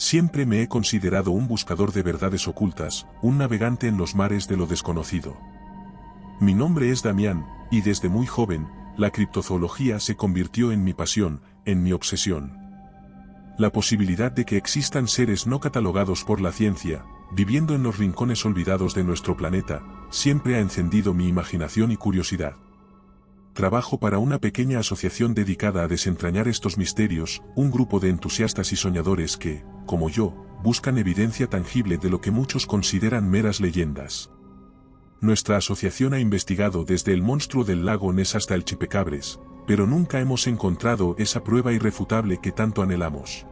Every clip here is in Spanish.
Siempre me he considerado un buscador de verdades ocultas, un navegante en los mares de lo desconocido. Mi nombre es Damián, y desde muy joven, la criptozoología se convirtió en mi pasión, en mi obsesión. La posibilidad de que existan seres no catalogados por la ciencia, viviendo en los rincones olvidados de nuestro planeta, siempre ha encendido mi imaginación y curiosidad. Trabajo para una pequeña asociación dedicada a desentrañar estos misterios, un grupo de entusiastas y soñadores que, como yo, buscan evidencia tangible de lo que muchos consideran meras leyendas. Nuestra asociación ha investigado desde el monstruo del lago Ness hasta el chupacabras, pero nunca hemos encontrado esa prueba irrefutable que tanto anhelamos.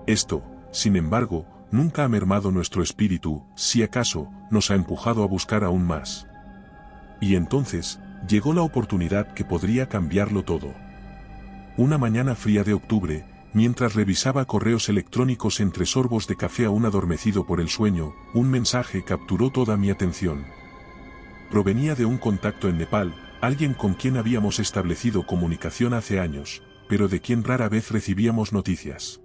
Esto, sin embargo, nunca ha mermado nuestro espíritu, si acaso, nos ha empujado a buscar aún más. Y entonces, llegó la oportunidad que podría cambiarlo todo. Una mañana fría de octubre, mientras revisaba correos electrónicos entre sorbos de café aún adormecido por el sueño, un mensaje capturó toda mi atención. Provenía de un contacto en Nepal, alguien con quien habíamos establecido comunicación hace años, pero de quien rara vez recibíamos noticias.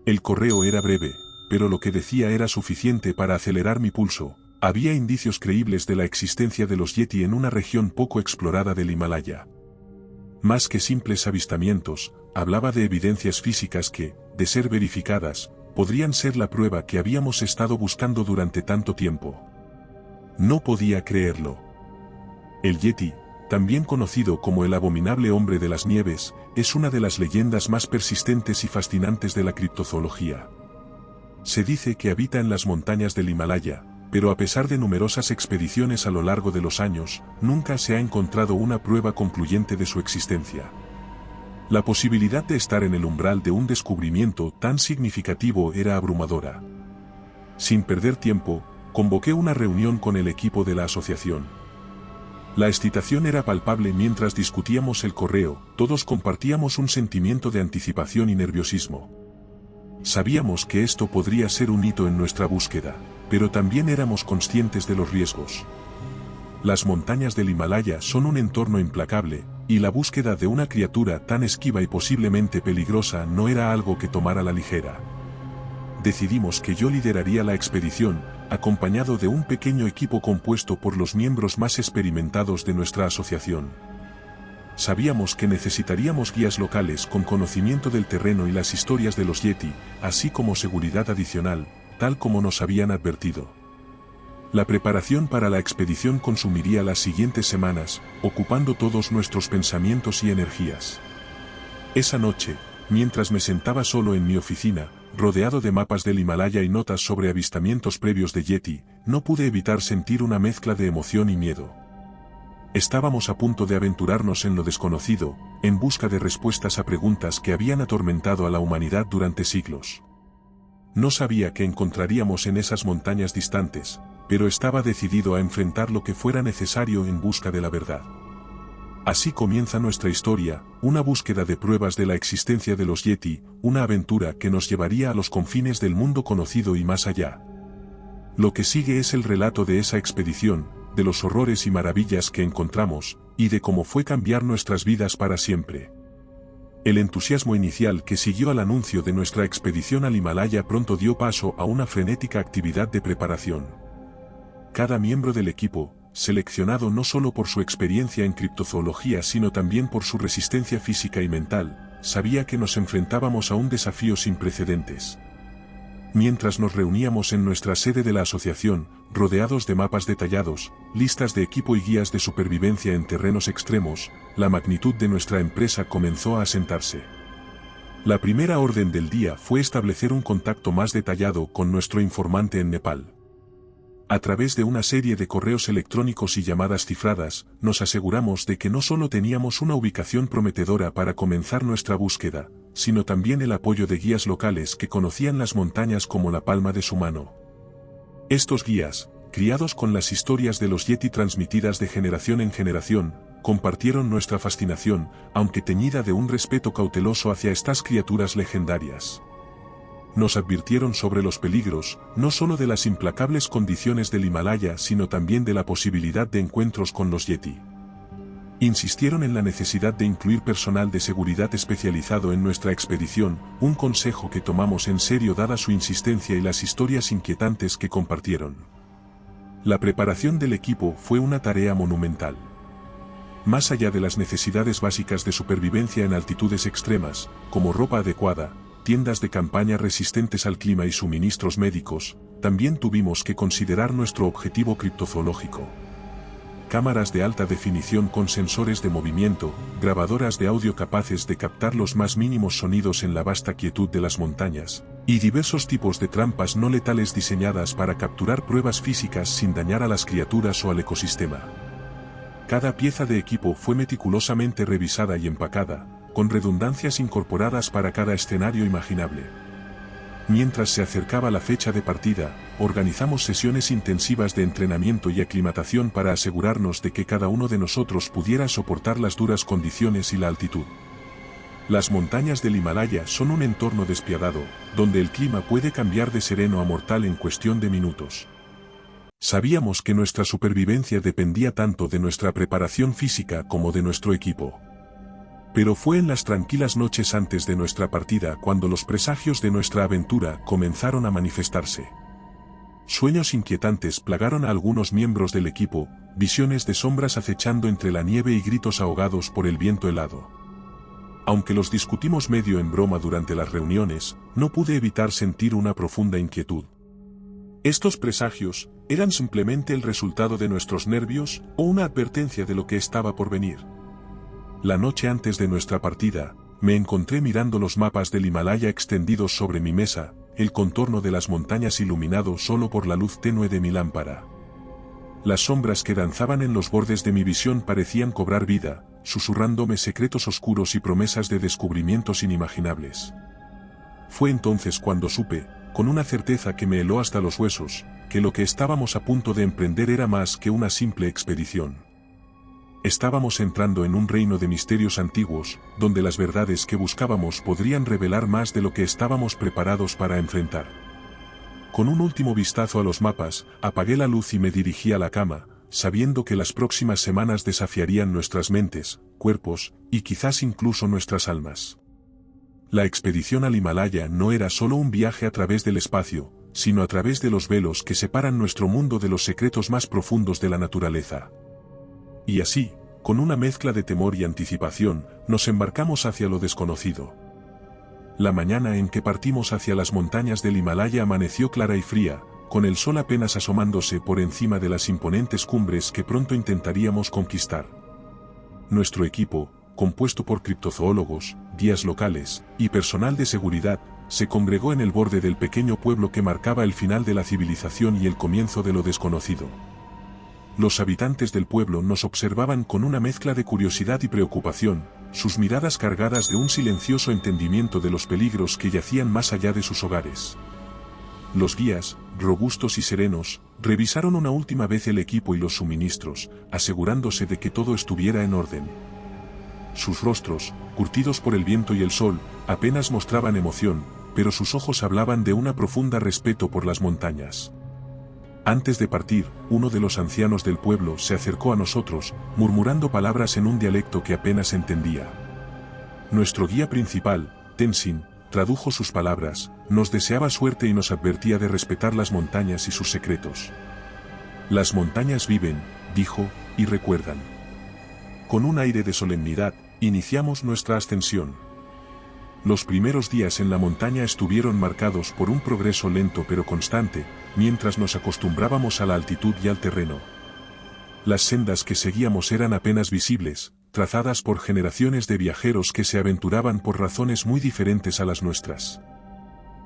El correo era breve, pero lo que decía era suficiente para acelerar mi pulso. Había indicios creíbles de la existencia de los Yeti en una región poco explorada del Himalaya. Más que simples avistamientos, hablaba de evidencias físicas que, de ser verificadas, podrían ser la prueba que habíamos estado buscando durante tanto tiempo. No podía creerlo. El Yeti, también conocido como el abominable hombre de las nieves, es una de las leyendas más persistentes y fascinantes de la criptozoología. Se dice que habita en las montañas del Himalaya, pero a pesar de numerosas expediciones a lo largo de los años, nunca se ha encontrado una prueba concluyente de su existencia. La posibilidad de estar en el umbral de un descubrimiento tan significativo era abrumadora. Sin perder tiempo, convoqué una reunión con el equipo de la asociación. La excitación era palpable mientras discutíamos el correo, todos compartíamos un sentimiento de anticipación y nerviosismo. Sabíamos que esto podría ser un hito en nuestra búsqueda, pero también éramos conscientes de los riesgos. Las montañas del Himalaya son un entorno implacable, y la búsqueda de una criatura tan esquiva y posiblemente peligrosa no era algo que tomar a la ligera. Decidimos que yo lideraría la expedición, acompañado de un pequeño equipo compuesto por los miembros más experimentados de nuestra asociación. Sabíamos que necesitaríamos guías locales con conocimiento del terreno y las historias de los Yeti, así como seguridad adicional, tal como nos habían advertido. La preparación para la expedición consumiría las siguientes semanas, ocupando todos nuestros pensamientos y energías. Esa noche, mientras me sentaba solo en mi oficina, rodeado de mapas del Himalaya y notas sobre avistamientos previos de Yeti, no pude evitar sentir una mezcla de emoción y miedo. Estábamos a punto de aventurarnos en lo desconocido, en busca de respuestas a preguntas que habían atormentado a la humanidad durante siglos. No sabía qué encontraríamos en esas montañas distantes, pero estaba decidido a enfrentar lo que fuera necesario en busca de la verdad. Así comienza nuestra historia, una búsqueda de pruebas de la existencia de los Yeti, una aventura que nos llevaría a los confines del mundo conocido y más allá. Lo que sigue es el relato de esa expedición, de los horrores y maravillas que encontramos, y de cómo fue cambiar nuestras vidas para siempre. El entusiasmo inicial que siguió al anuncio de nuestra expedición al Himalaya pronto dio paso a una frenética actividad de preparación. Cada miembro del equipo, seleccionado no solo por su experiencia en criptozoología sino también por su resistencia física y mental, sabía que nos enfrentábamos a un desafío sin precedentes. Mientras nos reuníamos en nuestra sede de la asociación, rodeados de mapas detallados, listas de equipo y guías de supervivencia en terrenos extremos, la magnitud de nuestra empresa comenzó a asentarse. La primera orden del día fue establecer un contacto más detallado con nuestro informante en Nepal. A través de una serie de correos electrónicos y llamadas cifradas, nos aseguramos de que no solo teníamos una ubicación prometedora para comenzar nuestra búsqueda, sino también el apoyo de guías locales que conocían las montañas como la palma de su mano. Estos guías, criados con las historias de los Yeti transmitidas de generación en generación, compartieron nuestra fascinación, aunque teñida de un respeto cauteloso hacia estas criaturas legendarias. Nos advirtieron sobre los peligros, no solo de las implacables condiciones del Himalaya sino también de la posibilidad de encuentros con los Yeti. Insistieron en la necesidad de incluir personal de seguridad especializado en nuestra expedición, un consejo que tomamos en serio dada su insistencia y las historias inquietantes que compartieron. La preparación del equipo fue una tarea monumental. Más allá de las necesidades básicas de supervivencia en altitudes extremas, como ropa adecuada, tiendas de campaña resistentes al clima y suministros médicos, también tuvimos que considerar nuestro objetivo criptozoológico. Cámaras de alta definición con sensores de movimiento, grabadoras de audio capaces de captar los más mínimos sonidos en la vasta quietud de las montañas, y diversos tipos de trampas no letales diseñadas para capturar pruebas físicas sin dañar a las criaturas o al ecosistema. Cada pieza de equipo fue meticulosamente revisada y empacada, con redundancias incorporadas para cada escenario imaginable. Mientras se acercaba la fecha de partida, organizamos sesiones intensivas de entrenamiento y aclimatación para asegurarnos de que cada uno de nosotros pudiera soportar las duras condiciones y la altitud. Las montañas del Himalaya son un entorno despiadado, donde el clima puede cambiar de sereno a mortal en cuestión de minutos. Sabíamos que nuestra supervivencia dependía tanto de nuestra preparación física como de nuestro equipo. Pero fue en las tranquilas noches antes de nuestra partida cuando los presagios de nuestra aventura comenzaron a manifestarse. Sueños inquietantes plagaron a algunos miembros del equipo, visiones de sombras acechando entre la nieve y gritos ahogados por el viento helado. Aunque los discutimos medio en broma durante las reuniones, no pude evitar sentir una profunda inquietud. ¿Estos presagios eran simplemente el resultado de nuestros nervios o una advertencia de lo que estaba por venir? La noche antes de nuestra partida, me encontré mirando los mapas del Himalaya extendidos sobre mi mesa, el contorno de las montañas iluminado solo por la luz tenue de mi lámpara. Las sombras que danzaban en los bordes de mi visión parecían cobrar vida, susurrándome secretos oscuros y promesas de descubrimientos inimaginables. Fue entonces cuando supe, con una certeza que me heló hasta los huesos, que lo que estábamos a punto de emprender era más que una simple expedición. Estábamos entrando en un reino de misterios antiguos, donde las verdades que buscábamos podrían revelar más de lo que estábamos preparados para enfrentar. Con un último vistazo a los mapas, apagué la luz y me dirigí a la cama, sabiendo que las próximas semanas desafiarían nuestras mentes, cuerpos, y quizás incluso nuestras almas. La expedición al Himalaya no era solo un viaje a través del espacio, sino a través de los velos que separan nuestro mundo de los secretos más profundos de la naturaleza. Y así, con una mezcla de temor y anticipación, nos embarcamos hacia lo desconocido. La mañana en que partimos hacia las montañas del Himalaya amaneció clara y fría, con el sol apenas asomándose por encima de las imponentes cumbres que pronto intentaríamos conquistar. Nuestro equipo, compuesto por criptozoólogos, guías locales y personal de seguridad, se congregó en el borde del pequeño pueblo que marcaba el final de la civilización y el comienzo de lo desconocido. Los habitantes del pueblo nos observaban con una mezcla de curiosidad y preocupación, sus miradas cargadas de un silencioso entendimiento de los peligros que yacían más allá de sus hogares. Los guías, robustos y serenos, revisaron una última vez el equipo y los suministros, asegurándose de que todo estuviera en orden. Sus rostros, curtidos por el viento y el sol, apenas mostraban emoción, pero sus ojos hablaban de un profundo respeto por las montañas. Antes de partir, uno de los ancianos del pueblo se acercó a nosotros, murmurando palabras en un dialecto que apenas entendía. Nuestro guía principal, Tenzin, tradujo sus palabras, nos deseaba suerte y nos advertía de respetar las montañas y sus secretos. Las montañas viven, dijo, y recuerdan. Con un aire de solemnidad, iniciamos nuestra ascensión. Los primeros días en la montaña estuvieron marcados por un progreso lento pero constante, mientras nos acostumbrábamos a la altitud y al terreno. Las sendas que seguíamos eran apenas visibles, trazadas por generaciones de viajeros que se aventuraban por razones muy diferentes a las nuestras.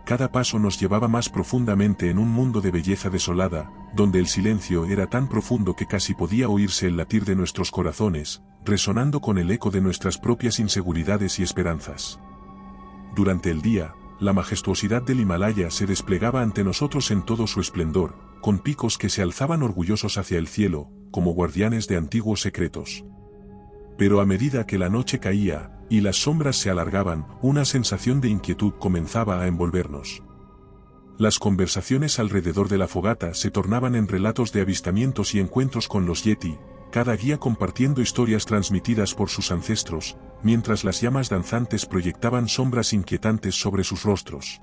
Cada paso nos llevaba más profundamente en un mundo de belleza desolada, donde el silencio era tan profundo que casi podía oírse el latir de nuestros corazones, resonando con el eco de nuestras propias inseguridades y esperanzas. Durante el día, la majestuosidad del Himalaya se desplegaba ante nosotros en todo su esplendor, con picos que se alzaban orgullosos hacia el cielo, como guardianes de antiguos secretos. Pero a medida que la noche caía, y las sombras se alargaban, una sensación de inquietud comenzaba a envolvernos. Las conversaciones alrededor de la fogata se tornaban en relatos de avistamientos y encuentros con los Yeti, cada guía compartiendo historias transmitidas por sus ancestros, mientras las llamas danzantes proyectaban sombras inquietantes sobre sus rostros.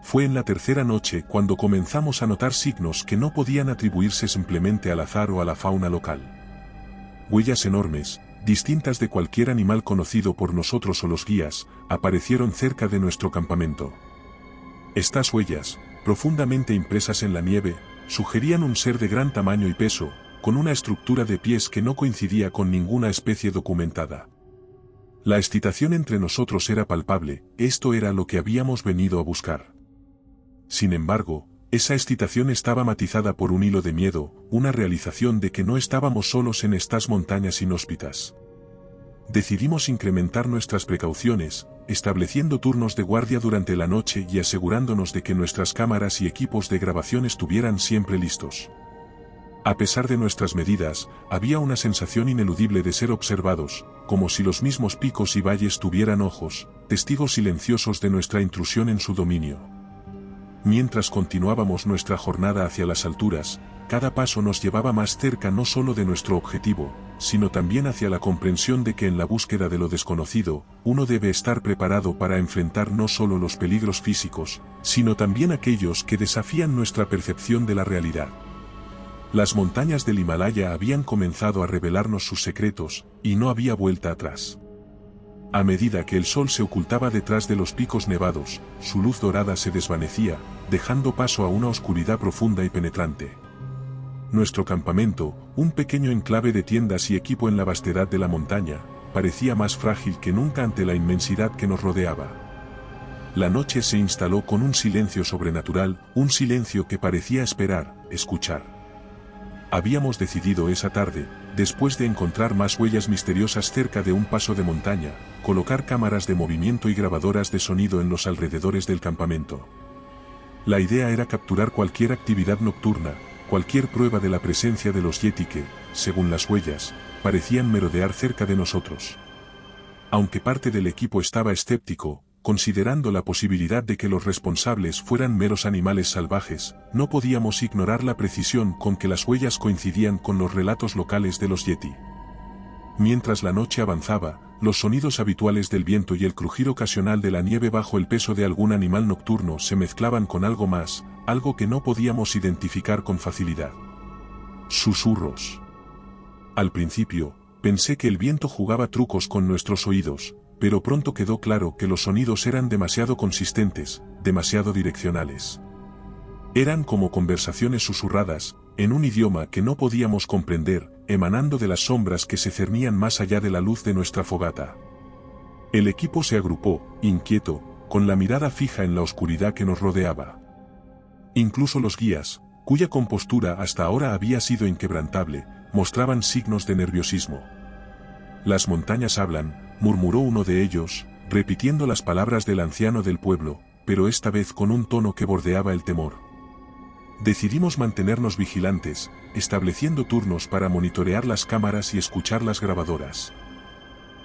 Fue en la tercera noche cuando comenzamos a notar signos que no podían atribuirse simplemente al azar o a la fauna local. Huellas enormes, distintas de cualquier animal conocido por nosotros o los guías, aparecieron cerca de nuestro campamento. Estas huellas, profundamente impresas en la nieve, sugerían un ser de gran tamaño y peso, con una estructura de pies que no coincidía con ninguna especie documentada. La excitación entre nosotros era palpable, esto era lo que habíamos venido a buscar. Sin embargo, esa excitación estaba matizada por un hilo de miedo, una realización de que no estábamos solos en estas montañas inhóspitas. Decidimos incrementar nuestras precauciones, estableciendo turnos de guardia durante la noche y asegurándonos de que nuestras cámaras y equipos de grabación estuvieran siempre listos. A pesar de nuestras medidas, había una sensación ineludible de ser observados, como si los mismos picos y valles tuvieran ojos, testigos silenciosos de nuestra intrusión en su dominio. Mientras continuábamos nuestra jornada hacia las alturas, cada paso nos llevaba más cerca no solo de nuestro objetivo, sino también hacia la comprensión de que en la búsqueda de lo desconocido, uno debe estar preparado para enfrentar no solo los peligros físicos, sino también aquellos que desafían nuestra percepción de la realidad. Las montañas del Himalaya habían comenzado a revelarnos sus secretos, y no había vuelta atrás. A medida que el sol se ocultaba detrás de los picos nevados, su luz dorada se desvanecía, dejando paso a una oscuridad profunda y penetrante. Nuestro campamento, un pequeño enclave de tiendas y equipo en la vastedad de la montaña, parecía más frágil que nunca ante la inmensidad que nos rodeaba. La noche se instaló con un silencio sobrenatural, un silencio que parecía esperar, escuchar. Habíamos decidido esa tarde, después de encontrar más huellas misteriosas cerca de un paso de montaña, colocar cámaras de movimiento y grabadoras de sonido en los alrededores del campamento. La idea era capturar cualquier actividad nocturna, cualquier prueba de la presencia de los Yeti que, según las huellas, parecían merodear cerca de nosotros. Aunque parte del equipo estaba escéptico, considerando la posibilidad de que los responsables fueran meros animales salvajes, no podíamos ignorar la precisión con que las huellas coincidían con los relatos locales de los Yeti. Mientras la noche avanzaba, los sonidos habituales del viento y el crujir ocasional de la nieve bajo el peso de algún animal nocturno se mezclaban con algo más, algo que no podíamos identificar con facilidad. Susurros. Al principio, pensé que el viento jugaba trucos con nuestros oídos, pero pronto quedó claro que los sonidos eran demasiado consistentes, demasiado direccionales. Eran como conversaciones susurradas, en un idioma que no podíamos comprender, emanando de las sombras que se cernían más allá de la luz de nuestra fogata. El equipo se agrupó, inquieto, con la mirada fija en la oscuridad que nos rodeaba. Incluso los guías, cuya compostura hasta ahora había sido inquebrantable, mostraban signos de nerviosismo. Las montañas hablan, murmuró uno de ellos, repitiendo las palabras del anciano del pueblo, pero esta vez con un tono que bordeaba el temor. Decidimos mantenernos vigilantes, estableciendo turnos para monitorear las cámaras y escuchar las grabadoras.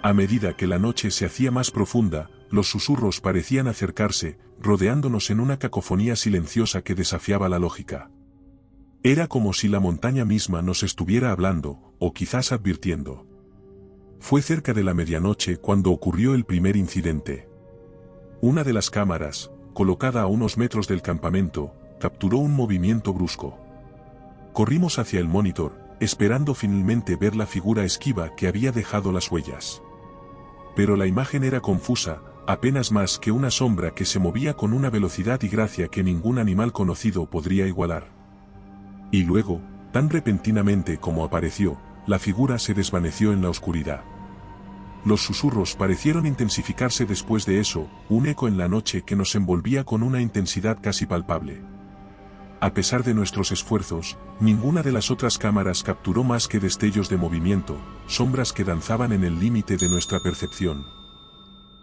A medida que la noche se hacía más profunda, los susurros parecían acercarse, rodeándonos en una cacofonía silenciosa que desafiaba la lógica. Era como si la montaña misma nos estuviera hablando, o quizás advirtiendo. Fue cerca de la medianoche cuando ocurrió el primer incidente. Una de las cámaras, colocada a unos metros del campamento, capturó un movimiento brusco. Corrimos hacia el monitor, esperando finalmente ver la figura esquiva que había dejado las huellas. Pero la imagen era confusa, apenas más que una sombra que se movía con una velocidad y gracia que ningún animal conocido podría igualar. Y luego, tan repentinamente como apareció, la figura se desvaneció en la oscuridad. Los susurros parecieron intensificarse después de eso, un eco en la noche que nos envolvía con una intensidad casi palpable. A pesar de nuestros esfuerzos, ninguna de las otras cámaras capturó más que destellos de movimiento, sombras que danzaban en el límite de nuestra percepción.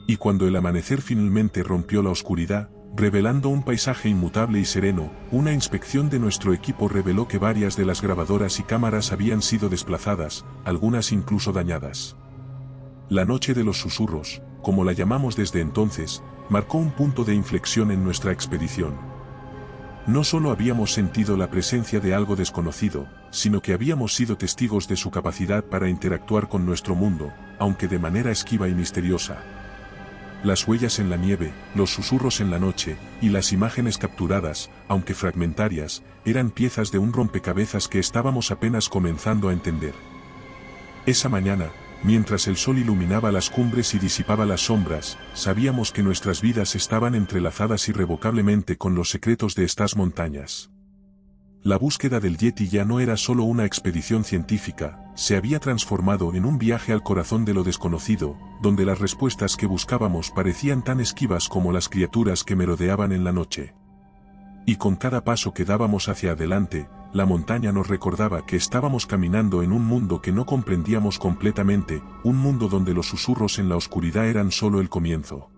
Y cuando el amanecer finalmente rompió la oscuridad, revelando un paisaje inmutable y sereno, una inspección de nuestro equipo reveló que varias de las grabadoras y cámaras habían sido desplazadas, algunas incluso dañadas. La noche de los susurros, como la llamamos desde entonces, marcó un punto de inflexión en nuestra expedición. No solo habíamos sentido la presencia de algo desconocido, sino que habíamos sido testigos de su capacidad para interactuar con nuestro mundo, aunque de manera esquiva y misteriosa. Las huellas en la nieve, los susurros en la noche, y las imágenes capturadas, aunque fragmentarias, eran piezas de un rompecabezas que estábamos apenas comenzando a entender. Esa mañana, mientras el sol iluminaba las cumbres y disipaba las sombras, sabíamos que nuestras vidas estaban entrelazadas irrevocablemente con los secretos de estas montañas. La búsqueda del Yeti ya no era solo una expedición científica, se había transformado en un viaje al corazón de lo desconocido, donde las respuestas que buscábamos parecían tan esquivas como las criaturas que merodeaban en la noche. Y con cada paso que dábamos hacia adelante, la montaña nos recordaba que estábamos caminando en un mundo que no comprendíamos completamente, un mundo donde los susurros en la oscuridad eran solo el comienzo.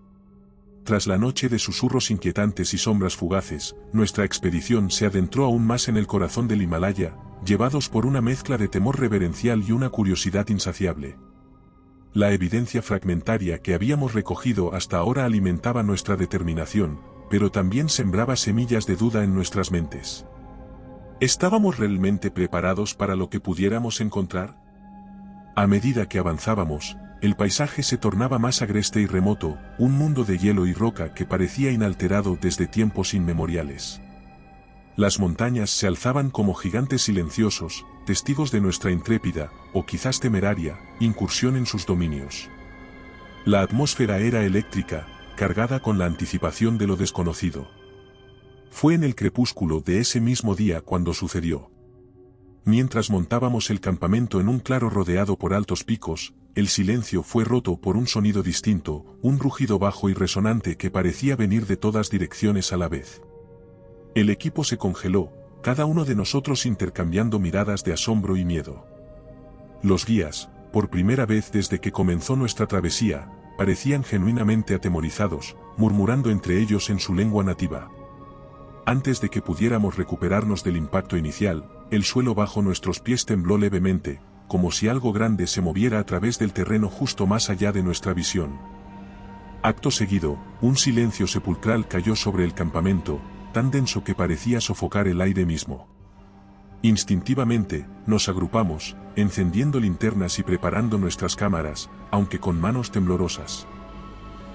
Tras la noche de susurros inquietantes y sombras fugaces, nuestra expedición se adentró aún más en el corazón del Himalaya, llevados por una mezcla de temor reverencial y una curiosidad insaciable. La evidencia fragmentaria que habíamos recogido hasta ahora alimentaba nuestra determinación, pero también sembraba semillas de duda en nuestras mentes. ¿Estábamos realmente preparados para lo que pudiéramos encontrar? A medida que avanzábamos, el paisaje se tornaba más agreste y remoto, un mundo de hielo y roca que parecía inalterado desde tiempos inmemoriales. Las montañas se alzaban como gigantes silenciosos, testigos de nuestra intrépida, o quizás temeraria, incursión en sus dominios. La atmósfera era eléctrica, cargada con la anticipación de lo desconocido. Fue en el crepúsculo de ese mismo día cuando sucedió. Mientras montábamos el campamento en un claro rodeado por altos picos, el silencio fue roto por un sonido distinto, un rugido bajo y resonante que parecía venir de todas direcciones a la vez. El equipo se congeló, cada uno de nosotros intercambiando miradas de asombro y miedo. Los guías, por primera vez desde que comenzó nuestra travesía, parecían genuinamente atemorizados, murmurando entre ellos en su lengua nativa. Antes de que pudiéramos recuperarnos del impacto inicial, el suelo bajo nuestros pies tembló levemente, como si algo grande se moviera a través del terreno justo más allá de nuestra visión. Acto seguido, un silencio sepulcral cayó sobre el campamento, tan denso que parecía sofocar el aire mismo. Instintivamente, nos agrupamos, encendiendo linternas y preparando nuestras cámaras, aunque con manos temblorosas.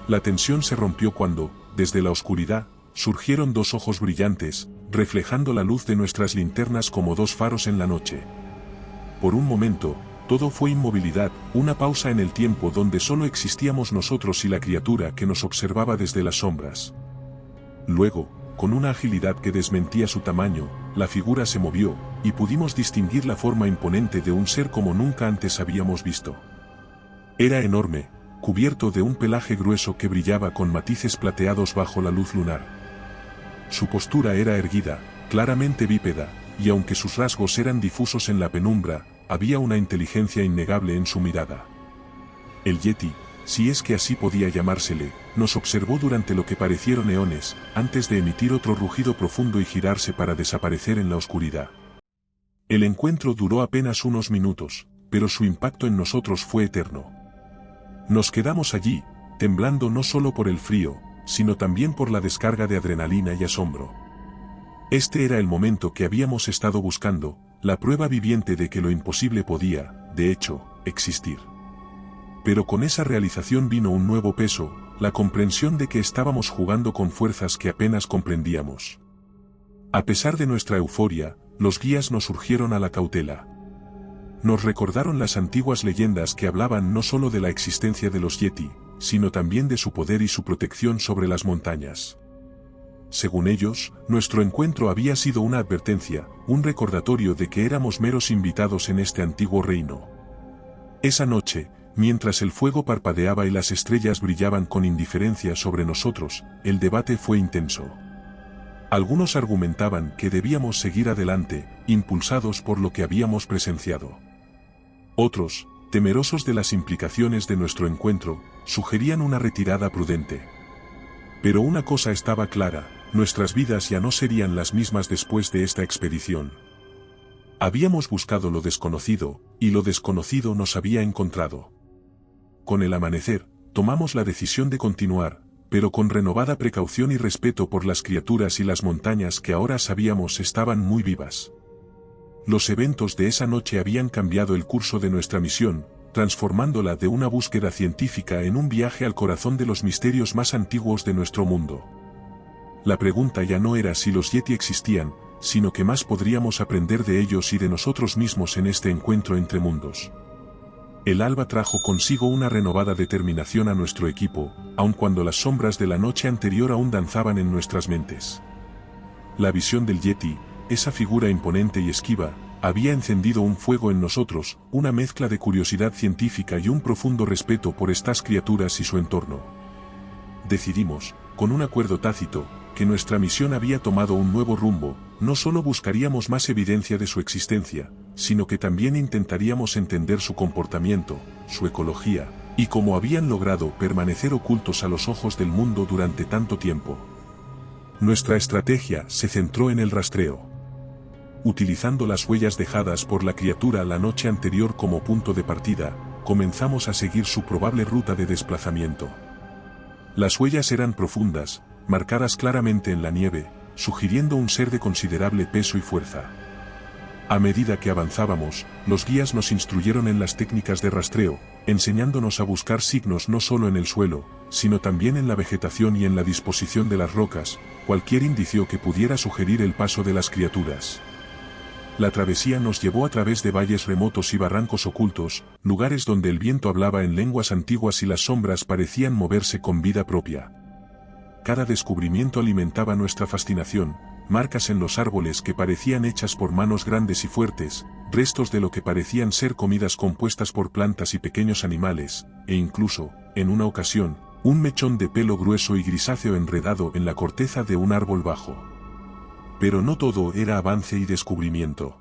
La tensión se rompió cuando, desde la oscuridad, surgieron dos ojos brillantes, reflejando la luz de nuestras linternas como dos faros en la noche. Por un momento, todo fue inmovilidad, una pausa en el tiempo donde solo existíamos nosotros y la criatura que nos observaba desde las sombras. Luego, con una agilidad que desmentía su tamaño, la figura se movió, y pudimos distinguir la forma imponente de un ser como nunca antes habíamos visto. Era enorme, cubierto de un pelaje grueso que brillaba con matices plateados bajo la luz lunar. Su postura era erguida, claramente bípeda, y aunque sus rasgos eran difusos en la penumbra, había una inteligencia innegable en su mirada. El Yeti, si es que así podía llamársele, nos observó durante lo que parecieron eones, antes de emitir otro rugido profundo y girarse para desaparecer en la oscuridad. El encuentro duró apenas unos minutos, pero su impacto en nosotros fue eterno. Nos quedamos allí, temblando no solo por el frío, sino también por la descarga de adrenalina y asombro. Este era el momento que habíamos estado buscando, la prueba viviente de que lo imposible podía, de hecho, existir. Pero con esa realización vino un nuevo peso, la comprensión de que estábamos jugando con fuerzas que apenas comprendíamos. A pesar de nuestra euforia, los guías nos urgieron a la cautela. Nos recordaron las antiguas leyendas que hablaban no solo de la existencia de los Yeti, sino también de su poder y su protección sobre las montañas. Según ellos, nuestro encuentro había sido una advertencia, un recordatorio de que éramos meros invitados en este antiguo reino. Esa noche, mientras el fuego parpadeaba y las estrellas brillaban con indiferencia sobre nosotros, el debate fue intenso. Algunos argumentaban que debíamos seguir adelante, impulsados por lo que habíamos presenciado. Otros, temerosos de las implicaciones de nuestro encuentro, sugerían una retirada prudente. Pero una cosa estaba clara, nuestras vidas ya no serían las mismas después de esta expedición. Habíamos buscado lo desconocido, y lo desconocido nos había encontrado. Con el amanecer, tomamos la decisión de continuar, pero con renovada precaución y respeto por las criaturas y las montañas que ahora sabíamos estaban muy vivas. Los eventos de esa noche habían cambiado el curso de nuestra misión, transformándola de una búsqueda científica en un viaje al corazón de los misterios más antiguos de nuestro mundo. La pregunta ya no era si los Yeti existían, sino que más podríamos aprender de ellos y de nosotros mismos en este encuentro entre mundos. El alba trajo consigo una renovada determinación a nuestro equipo, aun cuando las sombras de la noche anterior aún danzaban en nuestras mentes. La visión del Yeti, esa figura imponente y esquiva, había encendido un fuego en nosotros, una mezcla de curiosidad científica y un profundo respeto por estas criaturas y su entorno. Decidimos, con un acuerdo tácito, que nuestra misión había tomado un nuevo rumbo. No solo buscaríamos más evidencia de su existencia, sino que también intentaríamos entender su comportamiento, su ecología, y cómo habían logrado permanecer ocultos a los ojos del mundo durante tanto tiempo. Nuestra estrategia se centró en el rastreo. Utilizando las huellas dejadas por la criatura la noche anterior como punto de partida, comenzamos a seguir su probable ruta de desplazamiento. Las huellas eran profundas, marcadas claramente en la nieve, sugiriendo un ser de considerable peso y fuerza. A medida que avanzábamos, los guías nos instruyeron en las técnicas de rastreo, enseñándonos a buscar signos no solo en el suelo, sino también en la vegetación y en la disposición de las rocas, cualquier indicio que pudiera sugerir el paso de las criaturas. La travesía nos llevó a través de valles remotos y barrancos ocultos, lugares donde el viento hablaba en lenguas antiguas y las sombras parecían moverse con vida propia. Cada descubrimiento alimentaba nuestra fascinación, marcas en los árboles que parecían hechas por manos grandes y fuertes, restos de lo que parecían ser comidas compuestas por plantas y pequeños animales, e incluso, en una ocasión, un mechón de pelo grueso y grisáceo enredado en la corteza de un árbol bajo. Pero no todo era avance y descubrimiento.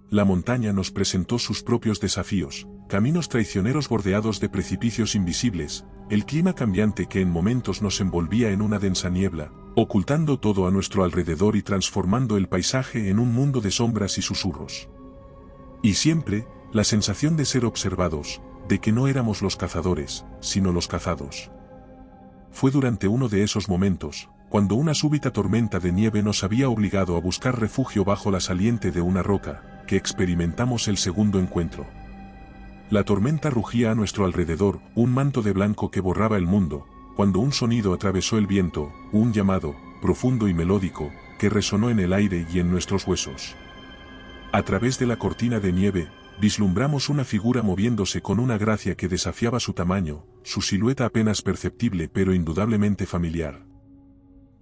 La montaña nos presentó sus propios desafíos, caminos traicioneros bordeados de precipicios invisibles, el clima cambiante que en momentos nos envolvía en una densa niebla, ocultando todo a nuestro alrededor y transformando el paisaje en un mundo de sombras y susurros. Y siempre, la sensación de ser observados, de que no éramos los cazadores, sino los cazados. Fue durante uno de esos momentos, cuando una súbita tormenta de nieve nos había obligado a buscar refugio bajo la saliente de una roca, que experimentamos el segundo encuentro. La tormenta rugía a nuestro alrededor, un manto de blanco que borraba el mundo, cuando un sonido atravesó el viento, un llamado, profundo y melódico, que resonó en el aire y en nuestros huesos. A través de la cortina de nieve, vislumbramos una figura moviéndose con una gracia que desafiaba su tamaño, su silueta apenas perceptible pero indudablemente familiar.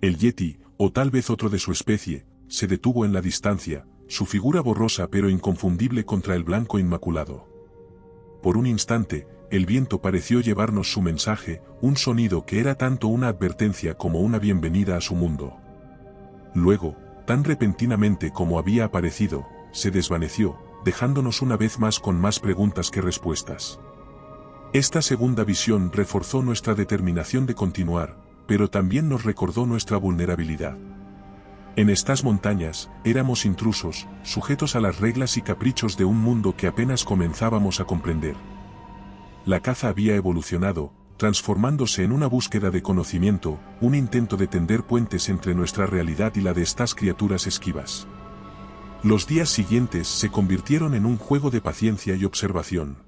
El Yeti, o tal vez otro de su especie, se detuvo en la distancia, su figura borrosa pero inconfundible contra el blanco inmaculado. Por un instante, el viento pareció llevarnos su mensaje, un sonido que era tanto una advertencia como una bienvenida a su mundo. Luego, tan repentinamente como había aparecido, se desvaneció, dejándonos una vez más con más preguntas que respuestas. Esta segunda visión reforzó nuestra determinación de continuar, pero también nos recordó nuestra vulnerabilidad. En estas montañas, éramos intrusos, sujetos a las reglas y caprichos de un mundo que apenas comenzábamos a comprender. La caza había evolucionado, transformándose en una búsqueda de conocimiento, un intento de tender puentes entre nuestra realidad y la de estas criaturas esquivas. Los días siguientes se convirtieron en un juego de paciencia y observación.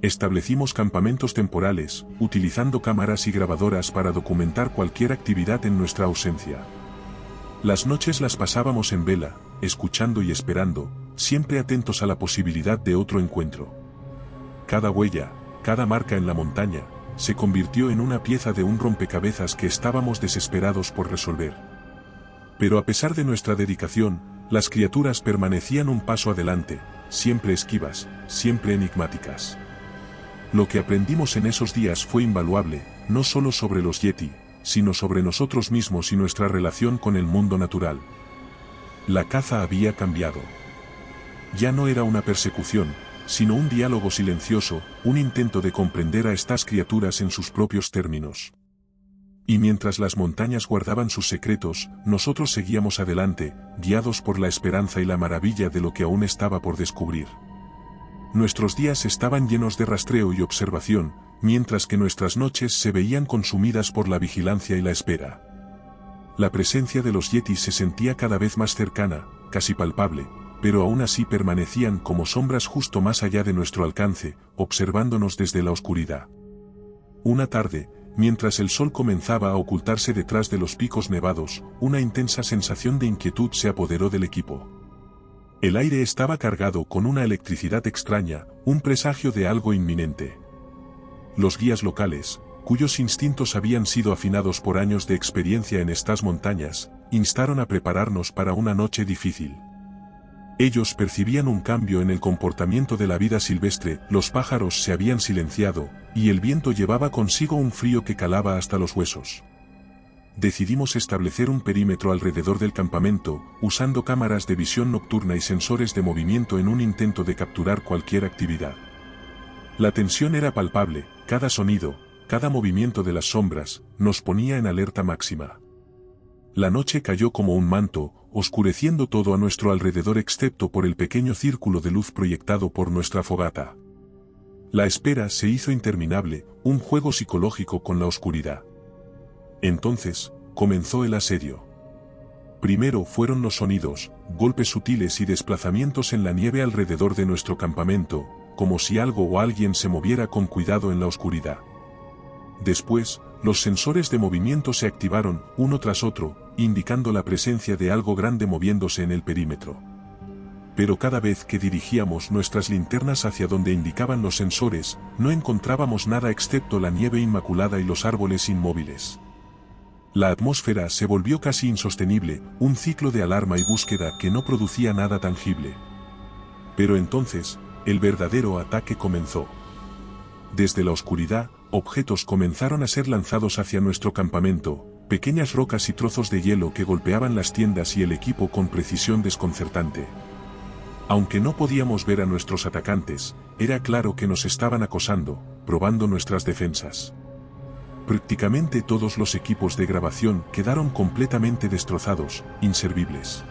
Establecimos campamentos temporales, utilizando cámaras y grabadoras para documentar cualquier actividad en nuestra ausencia. Las noches las pasábamos en vela, escuchando y esperando, siempre atentos a la posibilidad de otro encuentro. Cada huella, cada marca en la montaña, se convirtió en una pieza de un rompecabezas que estábamos desesperados por resolver. Pero a pesar de nuestra dedicación, las criaturas permanecían un paso adelante, siempre esquivas, siempre enigmáticas. Lo que aprendimos en esos días fue invaluable, no solo sobre los Yeti, sino sobre nosotros mismos y nuestra relación con el mundo natural. La caza había cambiado. Ya no era una persecución, sino un diálogo silencioso, un intento de comprender a estas criaturas en sus propios términos. Y mientras las montañas guardaban sus secretos, nosotros seguíamos adelante, guiados por la esperanza y la maravilla de lo que aún estaba por descubrir. Nuestros días estaban llenos de rastreo y observación, mientras que nuestras noches se veían consumidas por la vigilancia y la espera. La presencia de los yetis se sentía cada vez más cercana, casi palpable, pero aún así permanecían como sombras justo más allá de nuestro alcance, observándonos desde la oscuridad. Una tarde, mientras el sol comenzaba a ocultarse detrás de los picos nevados, una intensa sensación de inquietud se apoderó del equipo. El aire estaba cargado con una electricidad extraña, un presagio de algo inminente. Los guías locales, cuyos instintos habían sido afinados por años de experiencia en estas montañas, instaron a prepararnos para una noche difícil. Ellos percibían un cambio en el comportamiento de la vida silvestre, los pájaros se habían silenciado, y el viento llevaba consigo un frío que calaba hasta los huesos. Decidimos establecer un perímetro alrededor del campamento, usando cámaras de visión nocturna y sensores de movimiento en un intento de capturar cualquier actividad. La tensión era palpable, cada sonido, cada movimiento de las sombras, nos ponía en alerta máxima. La noche cayó como un manto, oscureciendo todo a nuestro alrededor excepto por el pequeño círculo de luz proyectado por nuestra fogata. La espera se hizo interminable, un juego psicológico con la oscuridad. Entonces, comenzó el asedio. Primero fueron los sonidos, golpes sutiles y desplazamientos en la nieve alrededor de nuestro campamento, como si algo o alguien se moviera con cuidado en la oscuridad. Después, los sensores de movimiento se activaron, uno tras otro, indicando la presencia de algo grande moviéndose en el perímetro. Pero cada vez que dirigíamos nuestras linternas hacia donde indicaban los sensores, no encontrábamos nada excepto la nieve inmaculada y los árboles inmóviles. La atmósfera se volvió casi insostenible, un ciclo de alarma y búsqueda que no producía nada tangible. Pero entonces, el verdadero ataque comenzó. Desde la oscuridad, objetos comenzaron a ser lanzados hacia nuestro campamento, pequeñas rocas y trozos de hielo que golpeaban las tiendas y el equipo con precisión desconcertante. Aunque no podíamos ver a nuestros atacantes, era claro que nos estaban acosando, probando nuestras defensas. Prácticamente todos los equipos de grabación quedaron completamente destrozados, inservibles.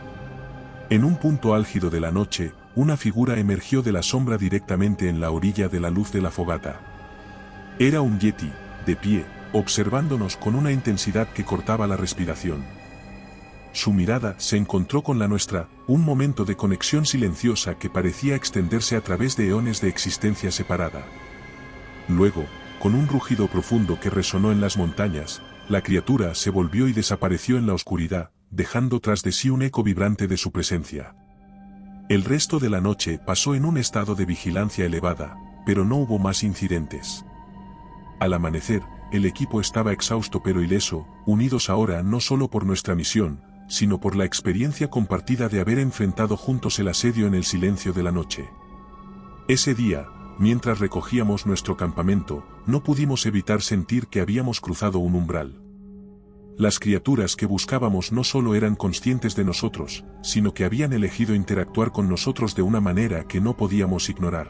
En un punto álgido de la noche, una figura emergió de la sombra directamente en la orilla de la luz de la fogata. Era un yeti, de pie, observándonos con una intensidad que cortaba la respiración. Su mirada se encontró con la nuestra, un momento de conexión silenciosa que parecía extenderse a través de eones de existencia separada. Luego, con un rugido profundo que resonó en las montañas, la criatura se volvió y desapareció en la oscuridad, dejando tras de sí un eco vibrante de su presencia. El resto de la noche pasó en un estado de vigilancia elevada, pero no hubo más incidentes. Al amanecer, el equipo estaba exhausto pero ileso, unidos ahora no solo por nuestra misión, sino por la experiencia compartida de haber enfrentado juntos el asedio en el silencio de la noche. Ese día, mientras recogíamos nuestro campamento, no pudimos evitar sentir que habíamos cruzado un umbral. Las criaturas que buscábamos no solo eran conscientes de nosotros, sino que habían elegido interactuar con nosotros de una manera que no podíamos ignorar.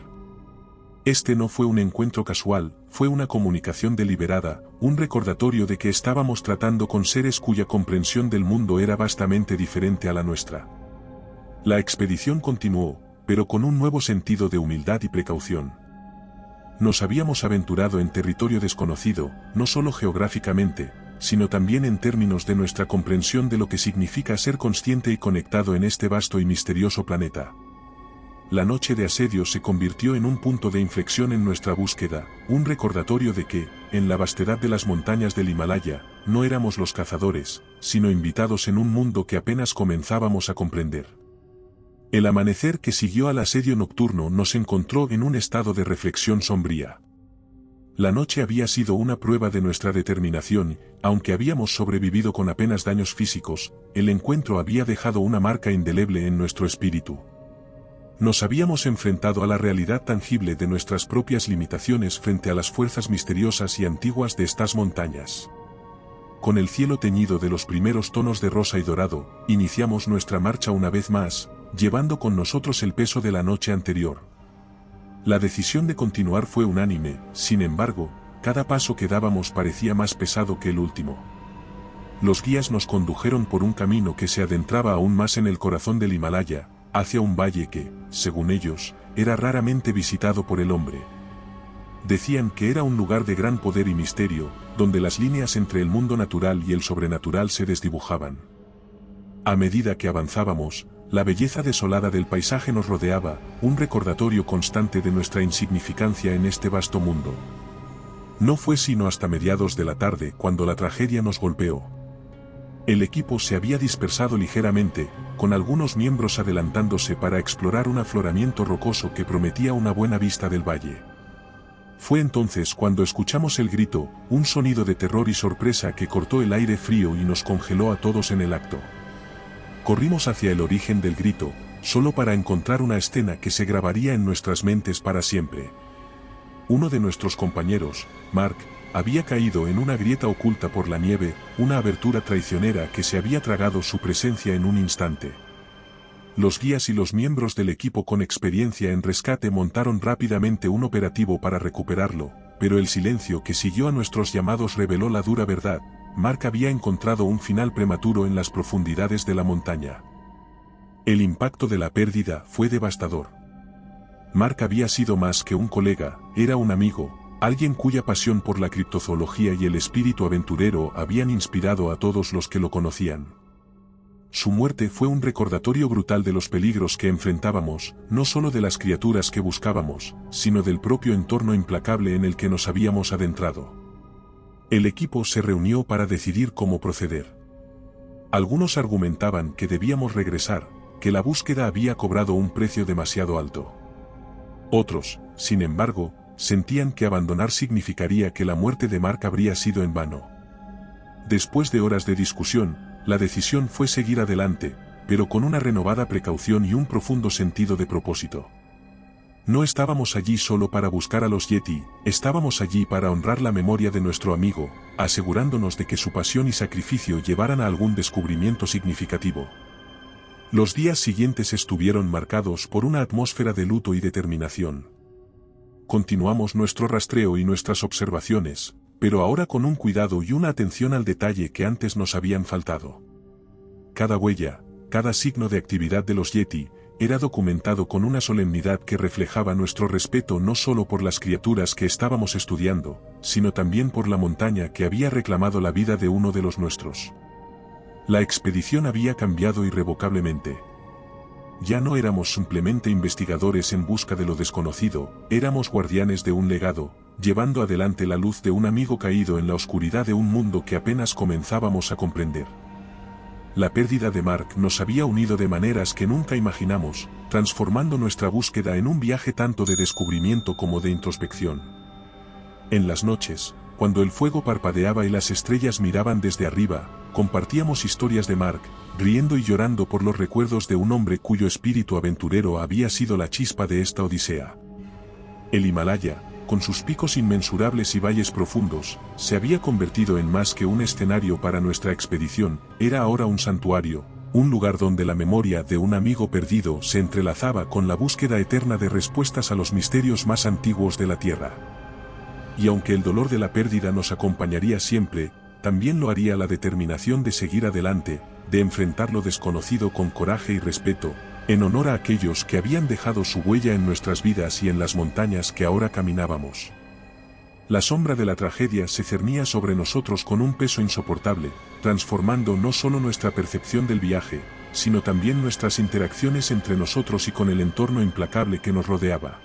Este no fue un encuentro casual, fue una comunicación deliberada, un recordatorio de que estábamos tratando con seres cuya comprensión del mundo era vastamente diferente a la nuestra. La expedición continuó, pero con un nuevo sentido de humildad y precaución. Nos habíamos aventurado en territorio desconocido, no solo geográficamente, sino también en términos de nuestra comprensión de lo que significa ser consciente y conectado en este vasto y misterioso planeta. La noche de asedio se convirtió en un punto de inflexión en nuestra búsqueda, un recordatorio de que, en la vastedad de las montañas del Himalaya, no éramos los cazadores, sino invitados en un mundo que apenas comenzábamos a comprender. El amanecer que siguió al asedio nocturno nos encontró en un estado de reflexión sombría. La noche había sido una prueba de nuestra determinación, aunque habíamos sobrevivido con apenas daños físicos, el encuentro había dejado una marca indeleble en nuestro espíritu. Nos habíamos enfrentado a la realidad tangible de nuestras propias limitaciones frente a las fuerzas misteriosas y antiguas de estas montañas. Con el cielo teñido de los primeros tonos de rosa y dorado, iniciamos nuestra marcha una vez más, llevando con nosotros el peso de la noche anterior. La decisión de continuar fue unánime, sin embargo, cada paso que dábamos parecía más pesado que el último. Los guías nos condujeron por un camino que se adentraba aún más en el corazón del Himalaya, hacia un valle que, según ellos, era raramente visitado por el hombre. Decían que era un lugar de gran poder y misterio, donde las líneas entre el mundo natural y el sobrenatural se desdibujaban. A medida que avanzábamos, la belleza desolada del paisaje nos rodeaba, un recordatorio constante de nuestra insignificancia en este vasto mundo. No fue sino hasta mediados de la tarde cuando la tragedia nos golpeó. El equipo se había dispersado ligeramente, con algunos miembros adelantándose para explorar un afloramiento rocoso que prometía una buena vista del valle. Fue entonces cuando escuchamos el grito, un sonido de terror y sorpresa que cortó el aire frío y nos congeló a todos en el acto. Corrimos hacia el origen del grito, solo para encontrar una escena que se grabaría en nuestras mentes para siempre. Uno de nuestros compañeros, Mark, había caído en una grieta oculta por la nieve, una abertura traicionera que se había tragado su presencia en un instante. Los guías y los miembros del equipo con experiencia en rescate montaron rápidamente un operativo para recuperarlo, pero el silencio que siguió a nuestros llamados reveló la dura verdad: Mark había encontrado un final prematuro en las profundidades de la montaña. El impacto de la pérdida fue devastador. Mark había sido más que un colega, era un amigo, alguien cuya pasión por la criptozoología y el espíritu aventurero habían inspirado a todos los que lo conocían. Su muerte fue un recordatorio brutal de los peligros que enfrentábamos, no solo de las criaturas que buscábamos, sino del propio entorno implacable en el que nos habíamos adentrado. El equipo se reunió para decidir cómo proceder. Algunos argumentaban que debíamos regresar, que la búsqueda había cobrado un precio demasiado alto. Otros, sin embargo, sentían que abandonar significaría que la muerte de Mark habría sido en vano. Después de horas de discusión, la decisión fue seguir adelante, pero con una renovada precaución y un profundo sentido de propósito. No estábamos allí solo para buscar a los Yeti, estábamos allí para honrar la memoria de nuestro amigo, asegurándonos de que su pasión y sacrificio llevaran a algún descubrimiento significativo. Los días siguientes estuvieron marcados por una atmósfera de luto y determinación. Continuamos nuestro rastreo y nuestras observaciones, pero ahora con un cuidado y una atención al detalle que antes nos habían faltado. Cada huella, cada signo de actividad de los Yeti, era documentado con una solemnidad que reflejaba nuestro respeto no solo por las criaturas que estábamos estudiando, sino también por la montaña que había reclamado la vida de uno de los nuestros. La expedición había cambiado irrevocablemente. Ya no éramos simplemente investigadores en busca de lo desconocido, éramos guardianes de un legado, llevando adelante la luz de un amigo caído en la oscuridad de un mundo que apenas comenzábamos a comprender. La pérdida de Mark nos había unido de maneras que nunca imaginamos, transformando nuestra búsqueda en un viaje tanto de descubrimiento como de introspección. En las noches, cuando el fuego parpadeaba y las estrellas miraban desde arriba, compartíamos historias de Mark, riendo y llorando por los recuerdos de un hombre cuyo espíritu aventurero había sido la chispa de esta odisea. El Himalaya, con sus picos inmensurables y valles profundos, se había convertido en más que un escenario para nuestra expedición, era ahora un santuario, un lugar donde la memoria de un amigo perdido se entrelazaba con la búsqueda eterna de respuestas a los misterios más antiguos de la Tierra. Y aunque el dolor de la pérdida nos acompañaría siempre, también lo haría la determinación de seguir adelante, de enfrentar lo desconocido con coraje y respeto, en honor a aquellos que habían dejado su huella en nuestras vidas y en las montañas que ahora caminábamos. La sombra de la tragedia se cernía sobre nosotros con un peso insoportable, transformando no solo nuestra percepción del viaje, sino también nuestras interacciones entre nosotros y con el entorno implacable que nos rodeaba.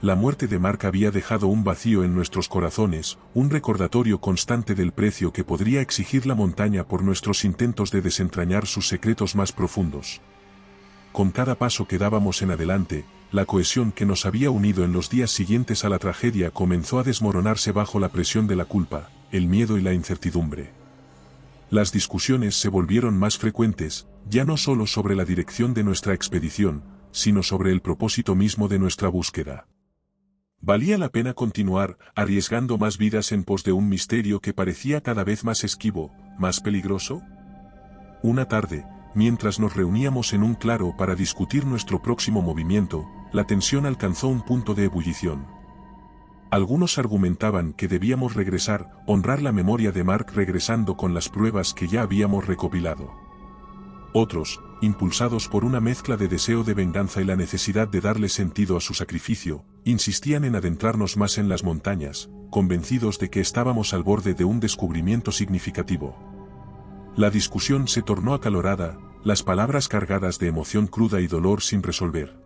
La muerte de Mark había dejado un vacío en nuestros corazones, un recordatorio constante del precio que podría exigir la montaña por nuestros intentos de desentrañar sus secretos más profundos. Con cada paso que dábamos en adelante, la cohesión que nos había unido en los días siguientes a la tragedia comenzó a desmoronarse bajo la presión de la culpa, el miedo y la incertidumbre. Las discusiones se volvieron más frecuentes, ya no solo sobre la dirección de nuestra expedición, sino sobre el propósito mismo de nuestra búsqueda. ¿Valía la pena continuar, arriesgando más vidas en pos de un misterio que parecía cada vez más esquivo, más peligroso? Una tarde, mientras nos reuníamos en un claro para discutir nuestro próximo movimiento, la tensión alcanzó un punto de ebullición. Algunos argumentaban que debíamos regresar, honrar la memoria de Mark regresando con las pruebas que ya habíamos recopilado. Otros, impulsados por una mezcla de deseo de venganza y la necesidad de darle sentido a su sacrificio, insistían en adentrarnos más en las montañas, convencidos de que estábamos al borde de un descubrimiento significativo. La discusión se tornó acalorada, las palabras cargadas de emoción cruda y dolor sin resolver.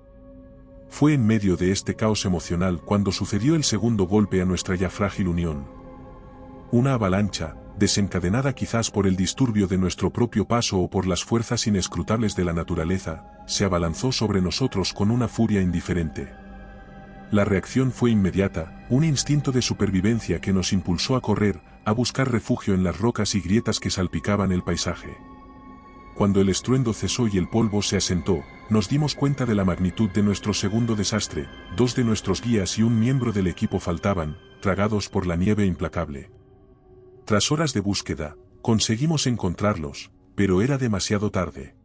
Fue en medio de este caos emocional cuando sucedió el segundo golpe a nuestra ya frágil unión. Una avalancha, desencadenada quizás por el disturbio de nuestro propio paso o por las fuerzas inescrutables de la naturaleza, se abalanzó sobre nosotros con una furia indiferente. La reacción fue inmediata, un instinto de supervivencia que nos impulsó a correr, a buscar refugio en las rocas y grietas que salpicaban el paisaje. Cuando el estruendo cesó y el polvo se asentó, nos dimos cuenta de la magnitud de nuestro segundo desastre. 2 de nuestros guías y un miembro del equipo faltaban, tragados por la nieve implacable. Tras horas de búsqueda, conseguimos encontrarlos, pero era demasiado tarde.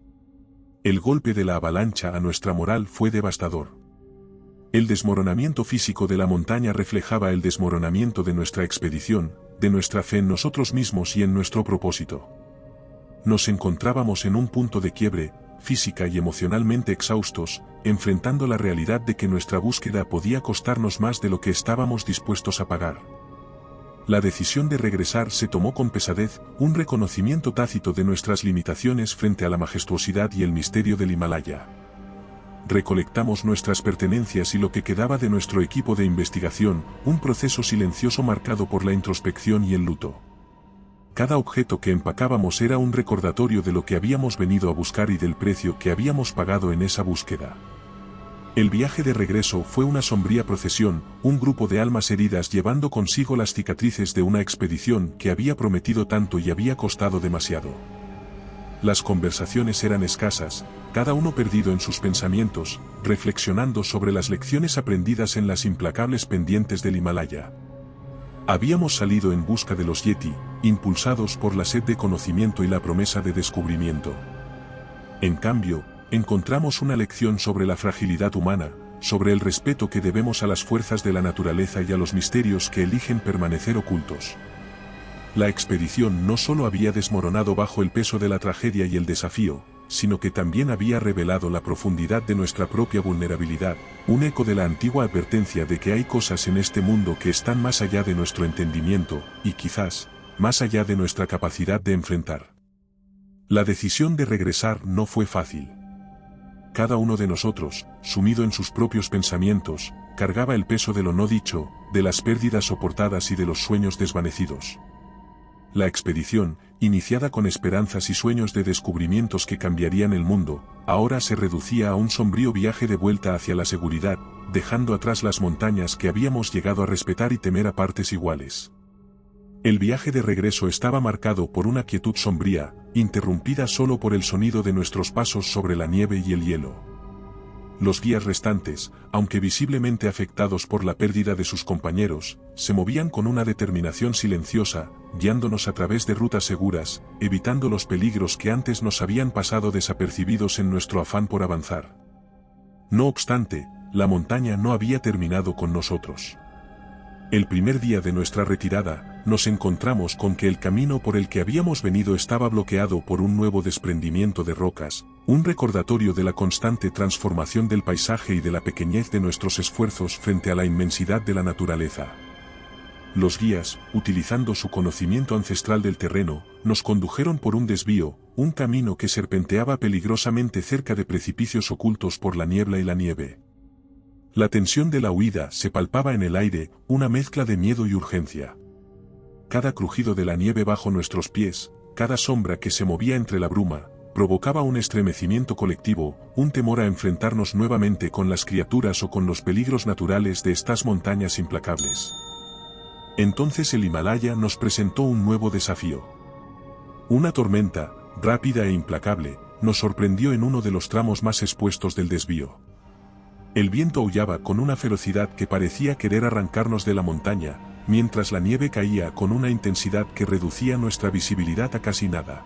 El golpe de la avalancha a nuestra moral fue devastador. El desmoronamiento físico de la montaña reflejaba el desmoronamiento de nuestra expedición, de nuestra fe en nosotros mismos y en nuestro propósito. Nos encontrábamos en un punto de quiebre, física y emocionalmente exhaustos, enfrentando la realidad de que nuestra búsqueda podía costarnos más de lo que estábamos dispuestos a pagar. La decisión de regresar se tomó con pesadez, un reconocimiento tácito de nuestras limitaciones frente a la majestuosidad y el misterio del Himalaya. Recolectamos nuestras pertenencias y lo que quedaba de nuestro equipo de investigación, un proceso silencioso marcado por la introspección y el luto. Cada objeto que empacábamos era un recordatorio de lo que habíamos venido a buscar y del precio que habíamos pagado en esa búsqueda. El viaje de regreso fue una sombría procesión, un grupo de almas heridas llevando consigo las cicatrices de una expedición que había prometido tanto y había costado demasiado. Las conversaciones eran escasas, cada uno perdido en sus pensamientos, reflexionando sobre las lecciones aprendidas en las implacables pendientes del Himalaya. Habíamos salido en busca de los Yeti, impulsados por la sed de conocimiento y la promesa de descubrimiento. En cambio, encontramos una lección sobre la fragilidad humana, sobre el respeto que debemos a las fuerzas de la naturaleza y a los misterios que eligen permanecer ocultos. La expedición no solo había desmoronado bajo el peso de la tragedia y el desafío, sino que también había revelado la profundidad de nuestra propia vulnerabilidad, un eco de la antigua advertencia de que hay cosas en este mundo que están más allá de nuestro entendimiento, y quizás, más allá de nuestra capacidad de enfrentar. La decisión de regresar no fue fácil. Cada uno de nosotros, sumido en sus propios pensamientos, cargaba el peso de lo no dicho, de las pérdidas soportadas y de los sueños desvanecidos. La expedición, iniciada con esperanzas y sueños de descubrimientos que cambiarían el mundo, ahora se reducía a un sombrío viaje de vuelta hacia la seguridad, dejando atrás las montañas que habíamos llegado a respetar y temer a partes iguales. El viaje de regreso estaba marcado por una quietud sombría, interrumpida solo por el sonido de nuestros pasos sobre la nieve y el hielo. Los guías restantes, aunque visiblemente afectados por la pérdida de sus compañeros, se movían con una determinación silenciosa, guiándonos a través de rutas seguras, evitando los peligros que antes nos habían pasado desapercibidos en nuestro afán por avanzar. No obstante, la montaña no había terminado con nosotros. El primer día de nuestra retirada, nos encontramos con que el camino por el que habíamos venido estaba bloqueado por un nuevo desprendimiento de rocas, un recordatorio de la constante transformación del paisaje y de la pequeñez de nuestros esfuerzos frente a la inmensidad de la naturaleza. Los guías, utilizando su conocimiento ancestral del terreno, nos condujeron por un desvío, un camino que serpenteaba peligrosamente cerca de precipicios ocultos por la niebla y la nieve. La tensión de la huida se palpaba en el aire, una mezcla de miedo y urgencia. Cada crujido de la nieve bajo nuestros pies, cada sombra que se movía entre la bruma, provocaba un estremecimiento colectivo, un temor a enfrentarnos nuevamente con las criaturas o con los peligros naturales de estas montañas implacables. Entonces el Himalaya nos presentó un nuevo desafío. Una tormenta, rápida e implacable, nos sorprendió en uno de los tramos más expuestos del desvío. El viento aullaba con una ferocidad que parecía querer arrancarnos de la montaña, mientras la nieve caía con una intensidad que reducía nuestra visibilidad a casi nada.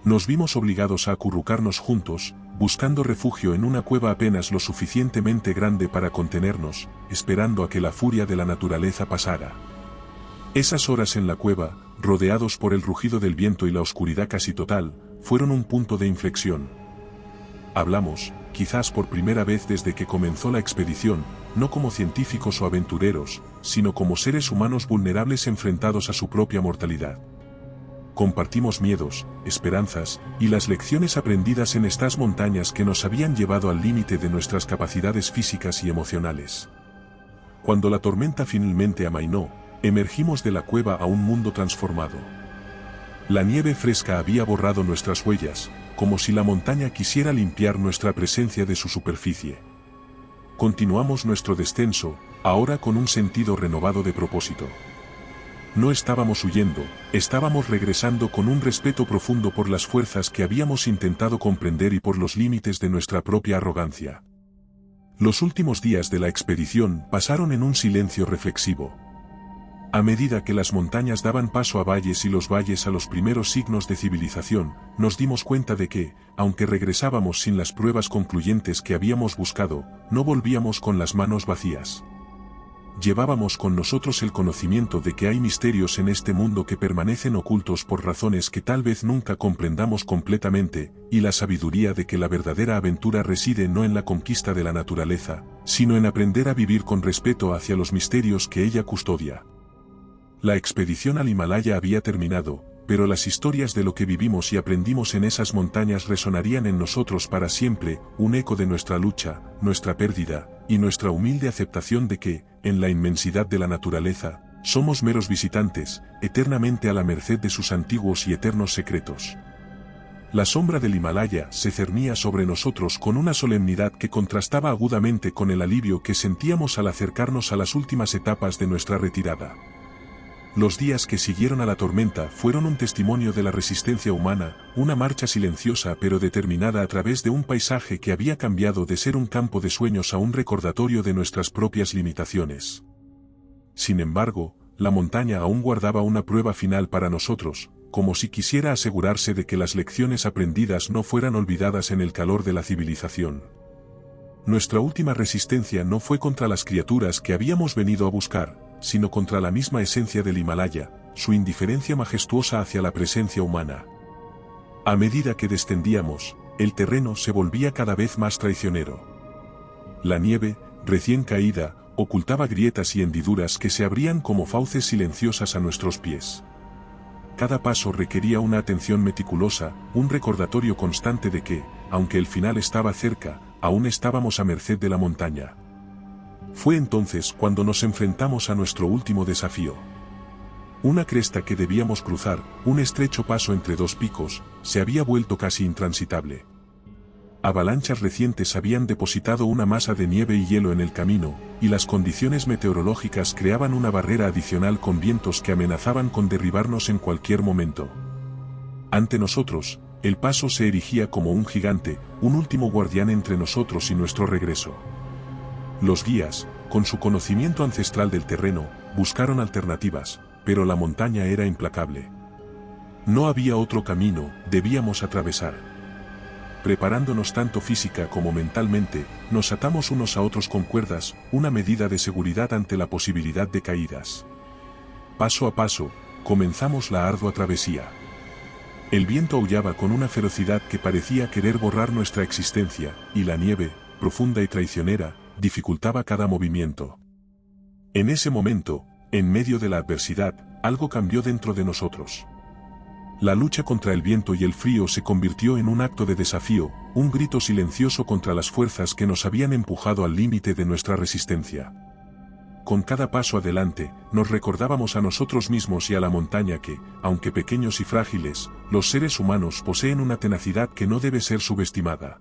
Nos vimos obligados a acurrucarnos juntos, buscando refugio en una cueva apenas lo suficientemente grande para contenernos, esperando a que la furia de la naturaleza pasara. Esas horas en la cueva, rodeados por el rugido del viento y la oscuridad casi total, fueron un punto de inflexión. Hablamos, quizás por primera vez desde que comenzó la expedición, no como científicos o aventureros, sino como seres humanos vulnerables enfrentados a su propia mortalidad. Compartimos miedos, esperanzas, y las lecciones aprendidas en estas montañas que nos habían llevado al límite de nuestras capacidades físicas y emocionales. Cuando la tormenta finalmente amainó, emergimos de la cueva a un mundo transformado. La nieve fresca había borrado nuestras huellas, como si la montaña quisiera limpiar nuestra presencia de su superficie. Continuamos nuestro descenso, ahora con un sentido renovado de propósito. No estábamos huyendo, estábamos regresando con un respeto profundo por las fuerzas que habíamos intentado comprender y por los límites de nuestra propia arrogancia. Los últimos días de la expedición pasaron en un silencio reflexivo. A medida que las montañas daban paso a valles y los valles a los primeros signos de civilización, nos dimos cuenta de que, aunque regresábamos sin las pruebas concluyentes que habíamos buscado, no volvíamos con las manos vacías. Llevábamos con nosotros el conocimiento de que hay misterios en este mundo que permanecen ocultos por razones que tal vez nunca comprendamos completamente, y la sabiduría de que la verdadera aventura reside no en la conquista de la naturaleza, sino en aprender a vivir con respeto hacia los misterios que ella custodia. La expedición al Himalaya había terminado, pero las historias de lo que vivimos y aprendimos en esas montañas resonarían en nosotros para siempre, un eco de nuestra lucha, nuestra pérdida, y nuestra humilde aceptación de que, en la inmensidad de la naturaleza, somos meros visitantes, eternamente a la merced de sus antiguos y eternos secretos. La sombra del Himalaya se cernía sobre nosotros con una solemnidad que contrastaba agudamente con el alivio que sentíamos al acercarnos a las últimas etapas de nuestra retirada. Los días que siguieron a la tormenta fueron un testimonio de la resistencia humana, una marcha silenciosa pero determinada a través de un paisaje que había cambiado de ser un campo de sueños a un recordatorio de nuestras propias limitaciones. Sin embargo, la montaña aún guardaba una prueba final para nosotros, como si quisiera asegurarse de que las lecciones aprendidas no fueran olvidadas en el calor de la civilización. Nuestra última resistencia no fue contra las criaturas que habíamos venido a buscar, sino contra la misma esencia del Himalaya, su indiferencia majestuosa hacia la presencia humana. A medida que descendíamos, el terreno se volvía cada vez más traicionero. La nieve, recién caída, ocultaba grietas y hendiduras que se abrían como fauces silenciosas a nuestros pies. Cada paso requería una atención meticulosa, un recordatorio constante de que, aunque el final estaba cerca, aún estábamos a merced de la montaña. Fue entonces cuando nos enfrentamos a nuestro último desafío. Una cresta que debíamos cruzar, un estrecho paso entre dos picos, se había vuelto casi intransitable. Avalanchas recientes habían depositado una masa de nieve y hielo en el camino, y las condiciones meteorológicas creaban una barrera adicional con vientos que amenazaban con derribarnos en cualquier momento. Ante nosotros, el paso se erigía como un gigante, un último guardián entre nosotros y nuestro regreso. Los guías, con su conocimiento ancestral del terreno, buscaron alternativas, pero la montaña era implacable. No había otro camino, debíamos atravesar. Preparándonos tanto física como mentalmente, nos atamos unos a otros con cuerdas, una medida de seguridad ante la posibilidad de caídas. Paso a paso, comenzamos la ardua travesía. El viento aullaba con una ferocidad que parecía querer borrar nuestra existencia, y la nieve, profunda y traicionera, dificultaba cada movimiento. En ese momento, en medio de la adversidad, algo cambió dentro de nosotros. La lucha contra el viento y el frío se convirtió en un acto de desafío, un grito silencioso contra las fuerzas que nos habían empujado al límite de nuestra resistencia. Con cada paso adelante, nos recordábamos a nosotros mismos y a la montaña que, aunque pequeños y frágiles, los seres humanos poseen una tenacidad que no debe ser subestimada.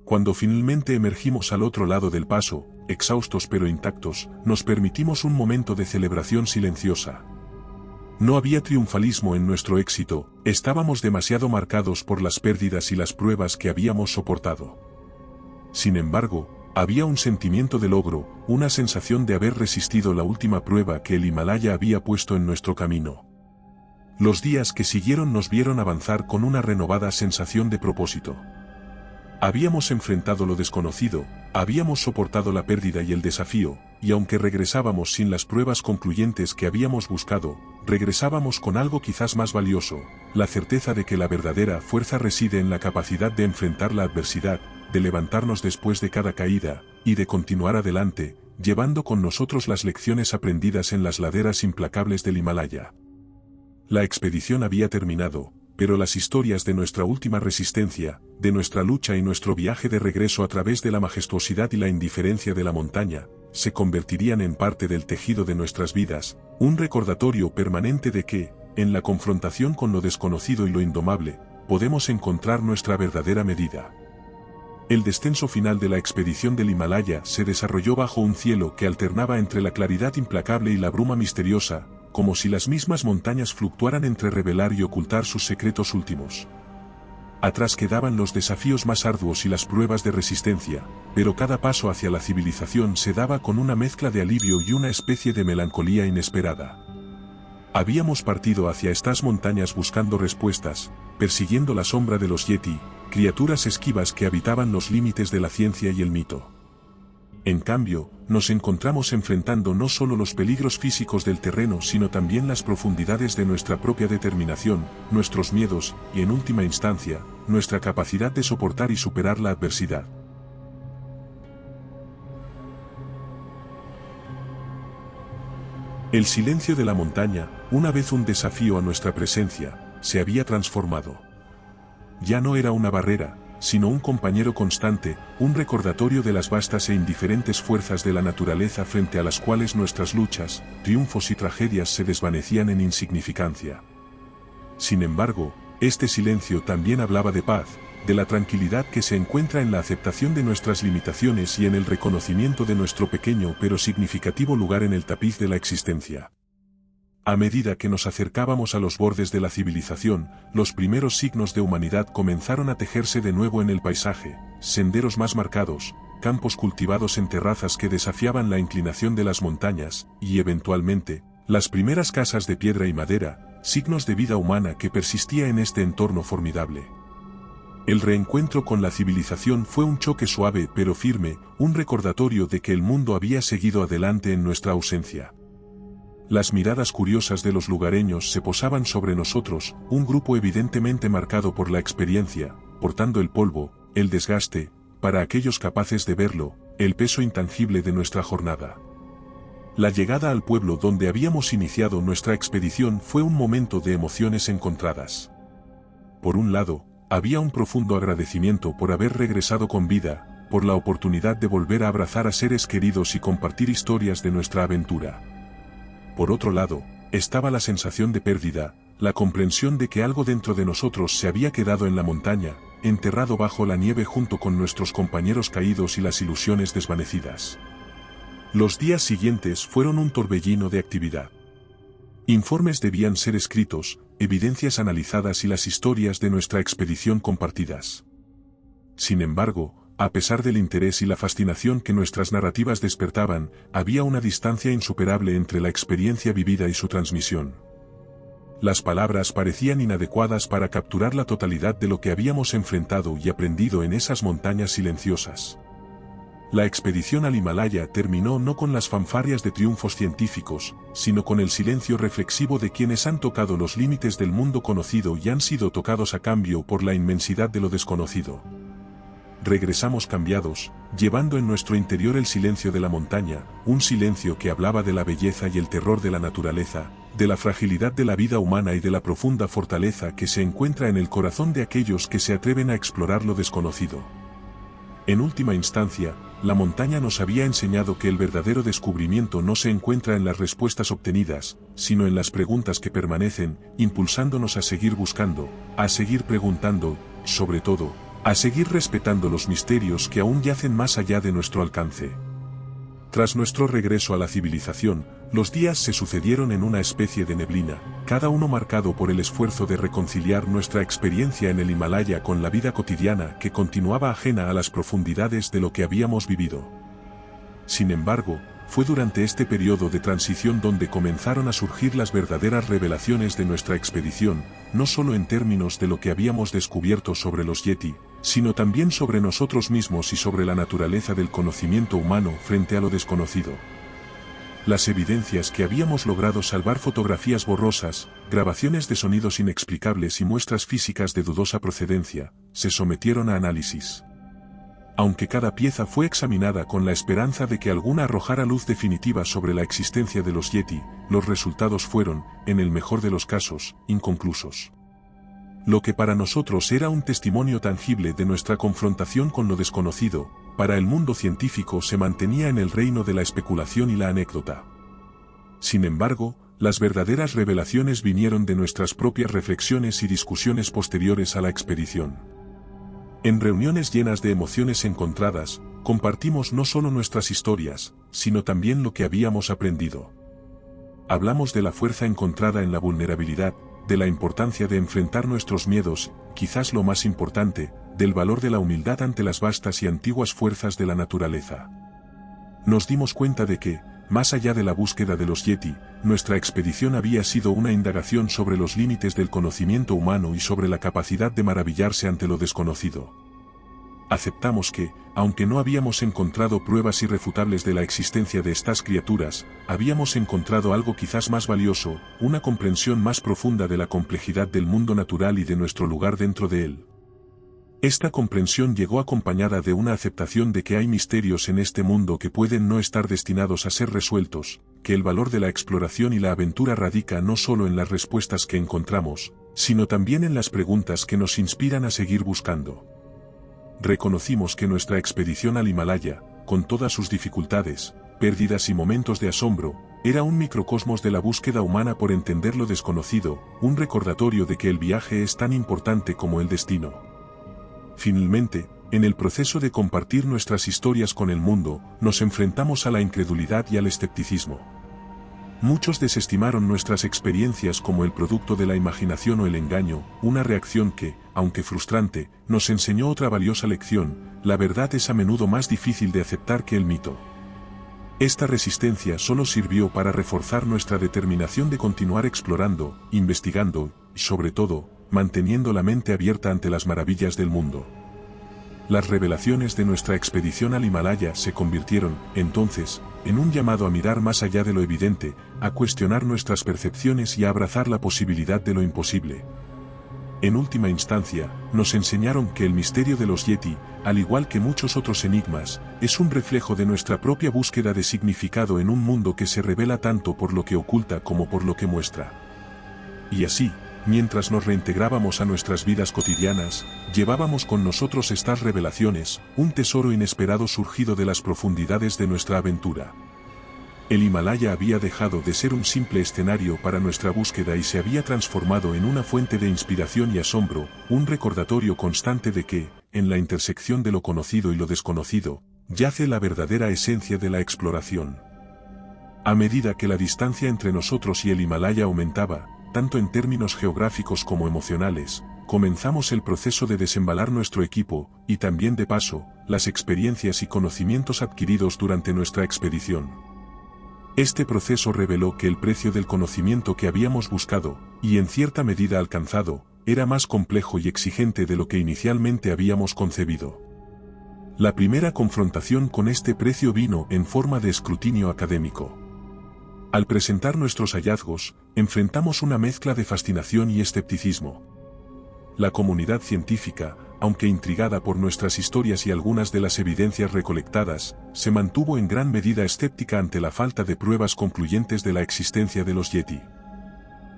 Cuando finalmente emergimos al otro lado del paso, exhaustos pero intactos, nos permitimos un momento de celebración silenciosa. No había triunfalismo en nuestro éxito, estábamos demasiado marcados por las pérdidas y las pruebas que habíamos soportado. Sin embargo, había un sentimiento de logro, una sensación de haber resistido la última prueba que el Himalaya había puesto en nuestro camino. Los días que siguieron nos vieron avanzar con una renovada sensación de propósito. Habíamos enfrentado lo desconocido, Habíamos soportado la pérdida y el desafío, y aunque regresábamos sin las pruebas concluyentes que habíamos buscado, regresábamos con algo quizás más valioso, la certeza de que la verdadera fuerza reside en la capacidad de enfrentar la adversidad, de levantarnos después de cada caída, y de continuar adelante, llevando con nosotros las lecciones aprendidas en las laderas implacables del Himalaya. La expedición había terminado, pero las historias de nuestra última resistencia, de nuestra lucha y nuestro viaje de regreso a través de la majestuosidad y la indiferencia de la montaña, se convertirían en parte del tejido de nuestras vidas, un recordatorio permanente de que, en la confrontación con lo desconocido y lo indomable, podemos encontrar nuestra verdadera medida. El descenso final de la expedición del Himalaya se desarrolló bajo un cielo que alternaba entre la claridad implacable y la bruma misteriosa, como si las mismas montañas fluctuaran entre revelar y ocultar sus secretos últimos. Atrás quedaban los desafíos más arduos y las pruebas de resistencia, pero cada paso hacia la civilización se daba con una mezcla de alivio y una especie de melancolía inesperada. Habíamos partido hacia estas montañas buscando respuestas, persiguiendo la sombra de los Yeti, criaturas esquivas que habitaban los límites de la ciencia y el mito. En cambio, nos encontramos enfrentando no solo los peligros físicos del terreno sino también las profundidades de nuestra propia determinación, nuestros miedos, y en última instancia, nuestra capacidad de soportar y superar la adversidad. El silencio de la montaña, una vez un desafío a nuestra presencia, se había transformado. Ya no era una barrera, sino un compañero constante, un recordatorio de las vastas e indiferentes fuerzas de la naturaleza frente a las cuales nuestras luchas, triunfos y tragedias se desvanecían en insignificancia. Sin embargo, este silencio también hablaba de paz, de la tranquilidad que se encuentra en la aceptación de nuestras limitaciones y en el reconocimiento de nuestro pequeño pero significativo lugar en el tapiz de la existencia. A medida que nos acercábamos a los bordes de la civilización, los primeros signos de humanidad comenzaron a tejerse de nuevo en el paisaje, senderos más marcados, campos cultivados en terrazas que desafiaban la inclinación de las montañas, y eventualmente, las primeras casas de piedra y madera, signos de vida humana que persistía en este entorno formidable. El reencuentro con la civilización fue un choque suave pero firme, un recordatorio de que el mundo había seguido adelante en nuestra ausencia. Las miradas curiosas de los lugareños se posaban sobre nosotros, un grupo evidentemente marcado por la experiencia, portando el polvo, el desgaste, para aquellos capaces de verlo, el peso intangible de nuestra jornada. La llegada al pueblo donde habíamos iniciado nuestra expedición fue un momento de emociones encontradas. Por un lado, había un profundo agradecimiento por haber regresado con vida, por la oportunidad de volver a abrazar a seres queridos y compartir historias de nuestra aventura. Por otro lado, estaba la sensación de pérdida, la comprensión de que algo dentro de nosotros se había quedado en la montaña, enterrado bajo la nieve junto con nuestros compañeros caídos y las ilusiones desvanecidas. Los días siguientes fueron un torbellino de actividad. Informes debían ser escritos, evidencias analizadas y las historias de nuestra expedición compartidas. Sin embargo, a pesar del interés y la fascinación que nuestras narrativas despertaban, había una distancia insuperable entre la experiencia vivida y su transmisión. Las palabras parecían inadecuadas para capturar la totalidad de lo que habíamos enfrentado y aprendido en esas montañas silenciosas. La expedición al Himalaya terminó no con las fanfarrias de triunfos científicos, sino con el silencio reflexivo de quienes han tocado los límites del mundo conocido y han sido tocados a cambio por la inmensidad de lo desconocido. Regresamos cambiados, llevando en nuestro interior el silencio de la montaña, un silencio que hablaba de la belleza y el terror de la naturaleza, de la fragilidad de la vida humana y de la profunda fortaleza que se encuentra en el corazón de aquellos que se atreven a explorar lo desconocido. En última instancia, la montaña nos había enseñado que el verdadero descubrimiento no se encuentra en las respuestas obtenidas, sino en las preguntas que permanecen, impulsándonos a seguir buscando, a seguir preguntando, sobre todo, a seguir respetando los misterios que aún yacen más allá de nuestro alcance. Tras nuestro regreso a la civilización, los días se sucedieron en una especie de neblina, cada uno marcado por el esfuerzo de reconciliar nuestra experiencia en el Himalaya con la vida cotidiana que continuaba ajena a las profundidades de lo que habíamos vivido. Sin embargo, fue durante este periodo de transición donde comenzaron a surgir las verdaderas revelaciones de nuestra expedición, no solo en términos de lo que habíamos descubierto sobre los Yeti, sino también sobre nosotros mismos y sobre la naturaleza del conocimiento humano frente a lo desconocido. Las evidencias que habíamos logrado salvar, fotografías borrosas, grabaciones de sonidos inexplicables y muestras físicas de dudosa procedencia, se sometieron a análisis. Aunque cada pieza fue examinada con la esperanza de que alguna arrojara luz definitiva sobre la existencia de los Yeti, los resultados fueron, en el mejor de los casos, inconclusos. Lo que para nosotros era un testimonio tangible de nuestra confrontación con lo desconocido, para el mundo científico se mantenía en el reino de la especulación y la anécdota. Sin embargo, las verdaderas revelaciones vinieron de nuestras propias reflexiones y discusiones posteriores a la expedición. En reuniones llenas de emociones encontradas, compartimos no solo nuestras historias, sino también lo que habíamos aprendido. Hablamos de la fuerza encontrada en la vulnerabilidad, de la importancia de enfrentar nuestros miedos, quizás lo más importante, del valor de la humildad ante las vastas y antiguas fuerzas de la naturaleza. Nos dimos cuenta de que, más allá de la búsqueda de los Yeti, nuestra expedición había sido una indagación sobre los límites del conocimiento humano y sobre la capacidad de maravillarse ante lo desconocido. Aceptamos que, aunque no habíamos encontrado pruebas irrefutables de la existencia de estas criaturas, habíamos encontrado algo quizás más valioso, una comprensión más profunda de la complejidad del mundo natural y de nuestro lugar dentro de él. Esta comprensión llegó acompañada de una aceptación de que hay misterios en este mundo que pueden no estar destinados a ser resueltos, que el valor de la exploración y la aventura radica no solo en las respuestas que encontramos, sino también en las preguntas que nos inspiran a seguir buscando. Reconocimos que nuestra expedición al Himalaya, con todas sus dificultades, pérdidas y momentos de asombro, era un microcosmos de la búsqueda humana por entender lo desconocido, un recordatorio de que el viaje es tan importante como el destino. Finalmente, en el proceso de compartir nuestras historias con el mundo, nos enfrentamos a la incredulidad y al escepticismo. Muchos desestimaron nuestras experiencias como el producto de la imaginación o el engaño, una reacción que, aunque frustrante, nos enseñó otra valiosa lección: la verdad es a menudo más difícil de aceptar que el mito. Esta resistencia solo sirvió para reforzar nuestra determinación de continuar explorando, investigando, y sobre todo, manteniendo la mente abierta ante las maravillas del mundo. Las revelaciones de nuestra expedición al Himalaya se convirtieron, entonces, en un llamado a mirar más allá de lo evidente, a cuestionar nuestras percepciones y a abrazar la posibilidad de lo imposible. En última instancia, nos enseñaron que el misterio de los Yeti, al igual que muchos otros enigmas, es un reflejo de nuestra propia búsqueda de significado en un mundo que se revela tanto por lo que oculta como por lo que muestra. Y así, mientras nos reintegrábamos a nuestras vidas cotidianas, llevábamos con nosotros estas revelaciones, un tesoro inesperado surgido de las profundidades de nuestra aventura. El Himalaya había dejado de ser un simple escenario para nuestra búsqueda y se había transformado en una fuente de inspiración y asombro, un recordatorio constante de que, en la intersección de lo conocido y lo desconocido, yace la verdadera esencia de la exploración. A medida que la distancia entre nosotros y el Himalaya aumentaba, tanto en términos geográficos como emocionales, comenzamos el proceso de desembalar nuestro equipo, y también de paso, las experiencias y conocimientos adquiridos durante nuestra expedición. Este proceso reveló que el precio del conocimiento que habíamos buscado, y en cierta medida alcanzado, era más complejo y exigente de lo que inicialmente habíamos concebido. La primera confrontación con este precio vino en forma de escrutinio académico. Al presentar nuestros hallazgos, enfrentamos una mezcla de fascinación y escepticismo. La comunidad científica, aunque intrigada por nuestras historias y algunas de las evidencias recolectadas, se mantuvo en gran medida escéptica ante la falta de pruebas concluyentes de la existencia de los Yeti.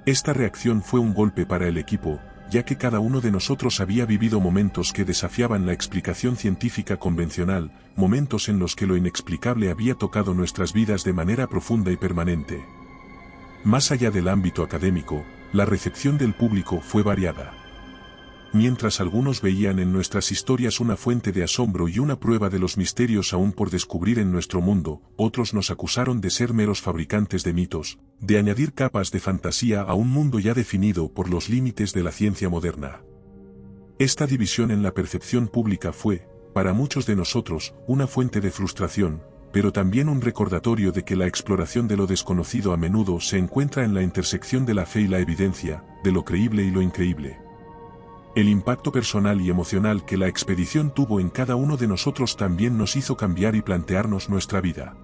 Esta reacción fue un golpe para el equipo, ya que cada uno de nosotros había vivido momentos que desafiaban la explicación científica convencional, momentos en los que lo inexplicable había tocado nuestras vidas de manera profunda y permanente. Más allá del ámbito académico, la recepción del público fue variada. Mientras algunos veían en nuestras historias una fuente de asombro y una prueba de los misterios aún por descubrir en nuestro mundo, otros nos acusaron de ser meros fabricantes de mitos, de añadir capas de fantasía a un mundo ya definido por los límites de la ciencia moderna. Esta división en la percepción pública fue, para muchos de nosotros, una fuente de frustración, pero también un recordatorio de que la exploración de lo desconocido a menudo se encuentra en la intersección de la fe y la evidencia, de lo creíble y lo increíble. El impacto personal y emocional que la expedición tuvo en cada uno de nosotros también nos hizo cambiar y plantearnos nuestra vida.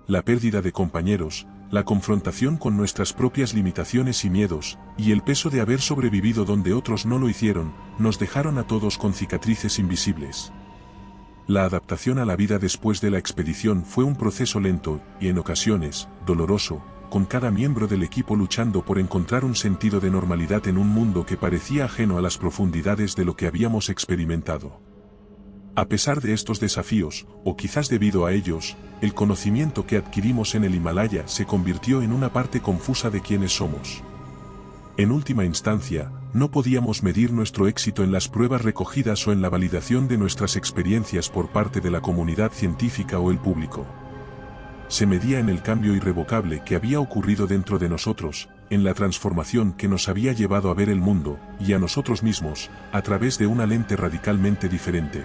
La pérdida de compañeros, la confrontación con nuestras propias limitaciones y miedos, y el peso de haber sobrevivido donde otros no lo hicieron, nos dejaron a todos con cicatrices invisibles. La adaptación a la vida después de la expedición fue un proceso lento, y en ocasiones, doloroso, con cada miembro del equipo luchando por encontrar un sentido de normalidad en un mundo que parecía ajeno a las profundidades de lo que habíamos experimentado. A pesar de estos desafíos, o quizás debido a ellos, el conocimiento que adquirimos en el Himalaya se convirtió en una parte confusa de quienes somos. En última instancia, no podíamos medir nuestro éxito en las pruebas recogidas o en la validación de nuestras experiencias por parte de la comunidad científica o el público. Se medía en el cambio irrevocable que había ocurrido dentro de nosotros, en la transformación que nos había llevado a ver el mundo, y a nosotros mismos, a través de una lente radicalmente diferente.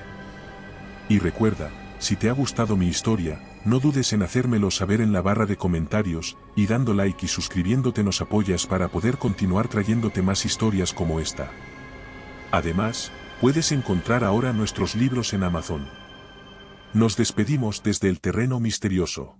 Y recuerda, si te ha gustado mi historia, no dudes en hacérmelo saber en la barra de comentarios, y dando like y suscribiéndote nos apoyas para poder continuar trayéndote más historias como esta. Además, puedes encontrar ahora nuestros libros en Amazon. Nos despedimos desde el terreno misterioso.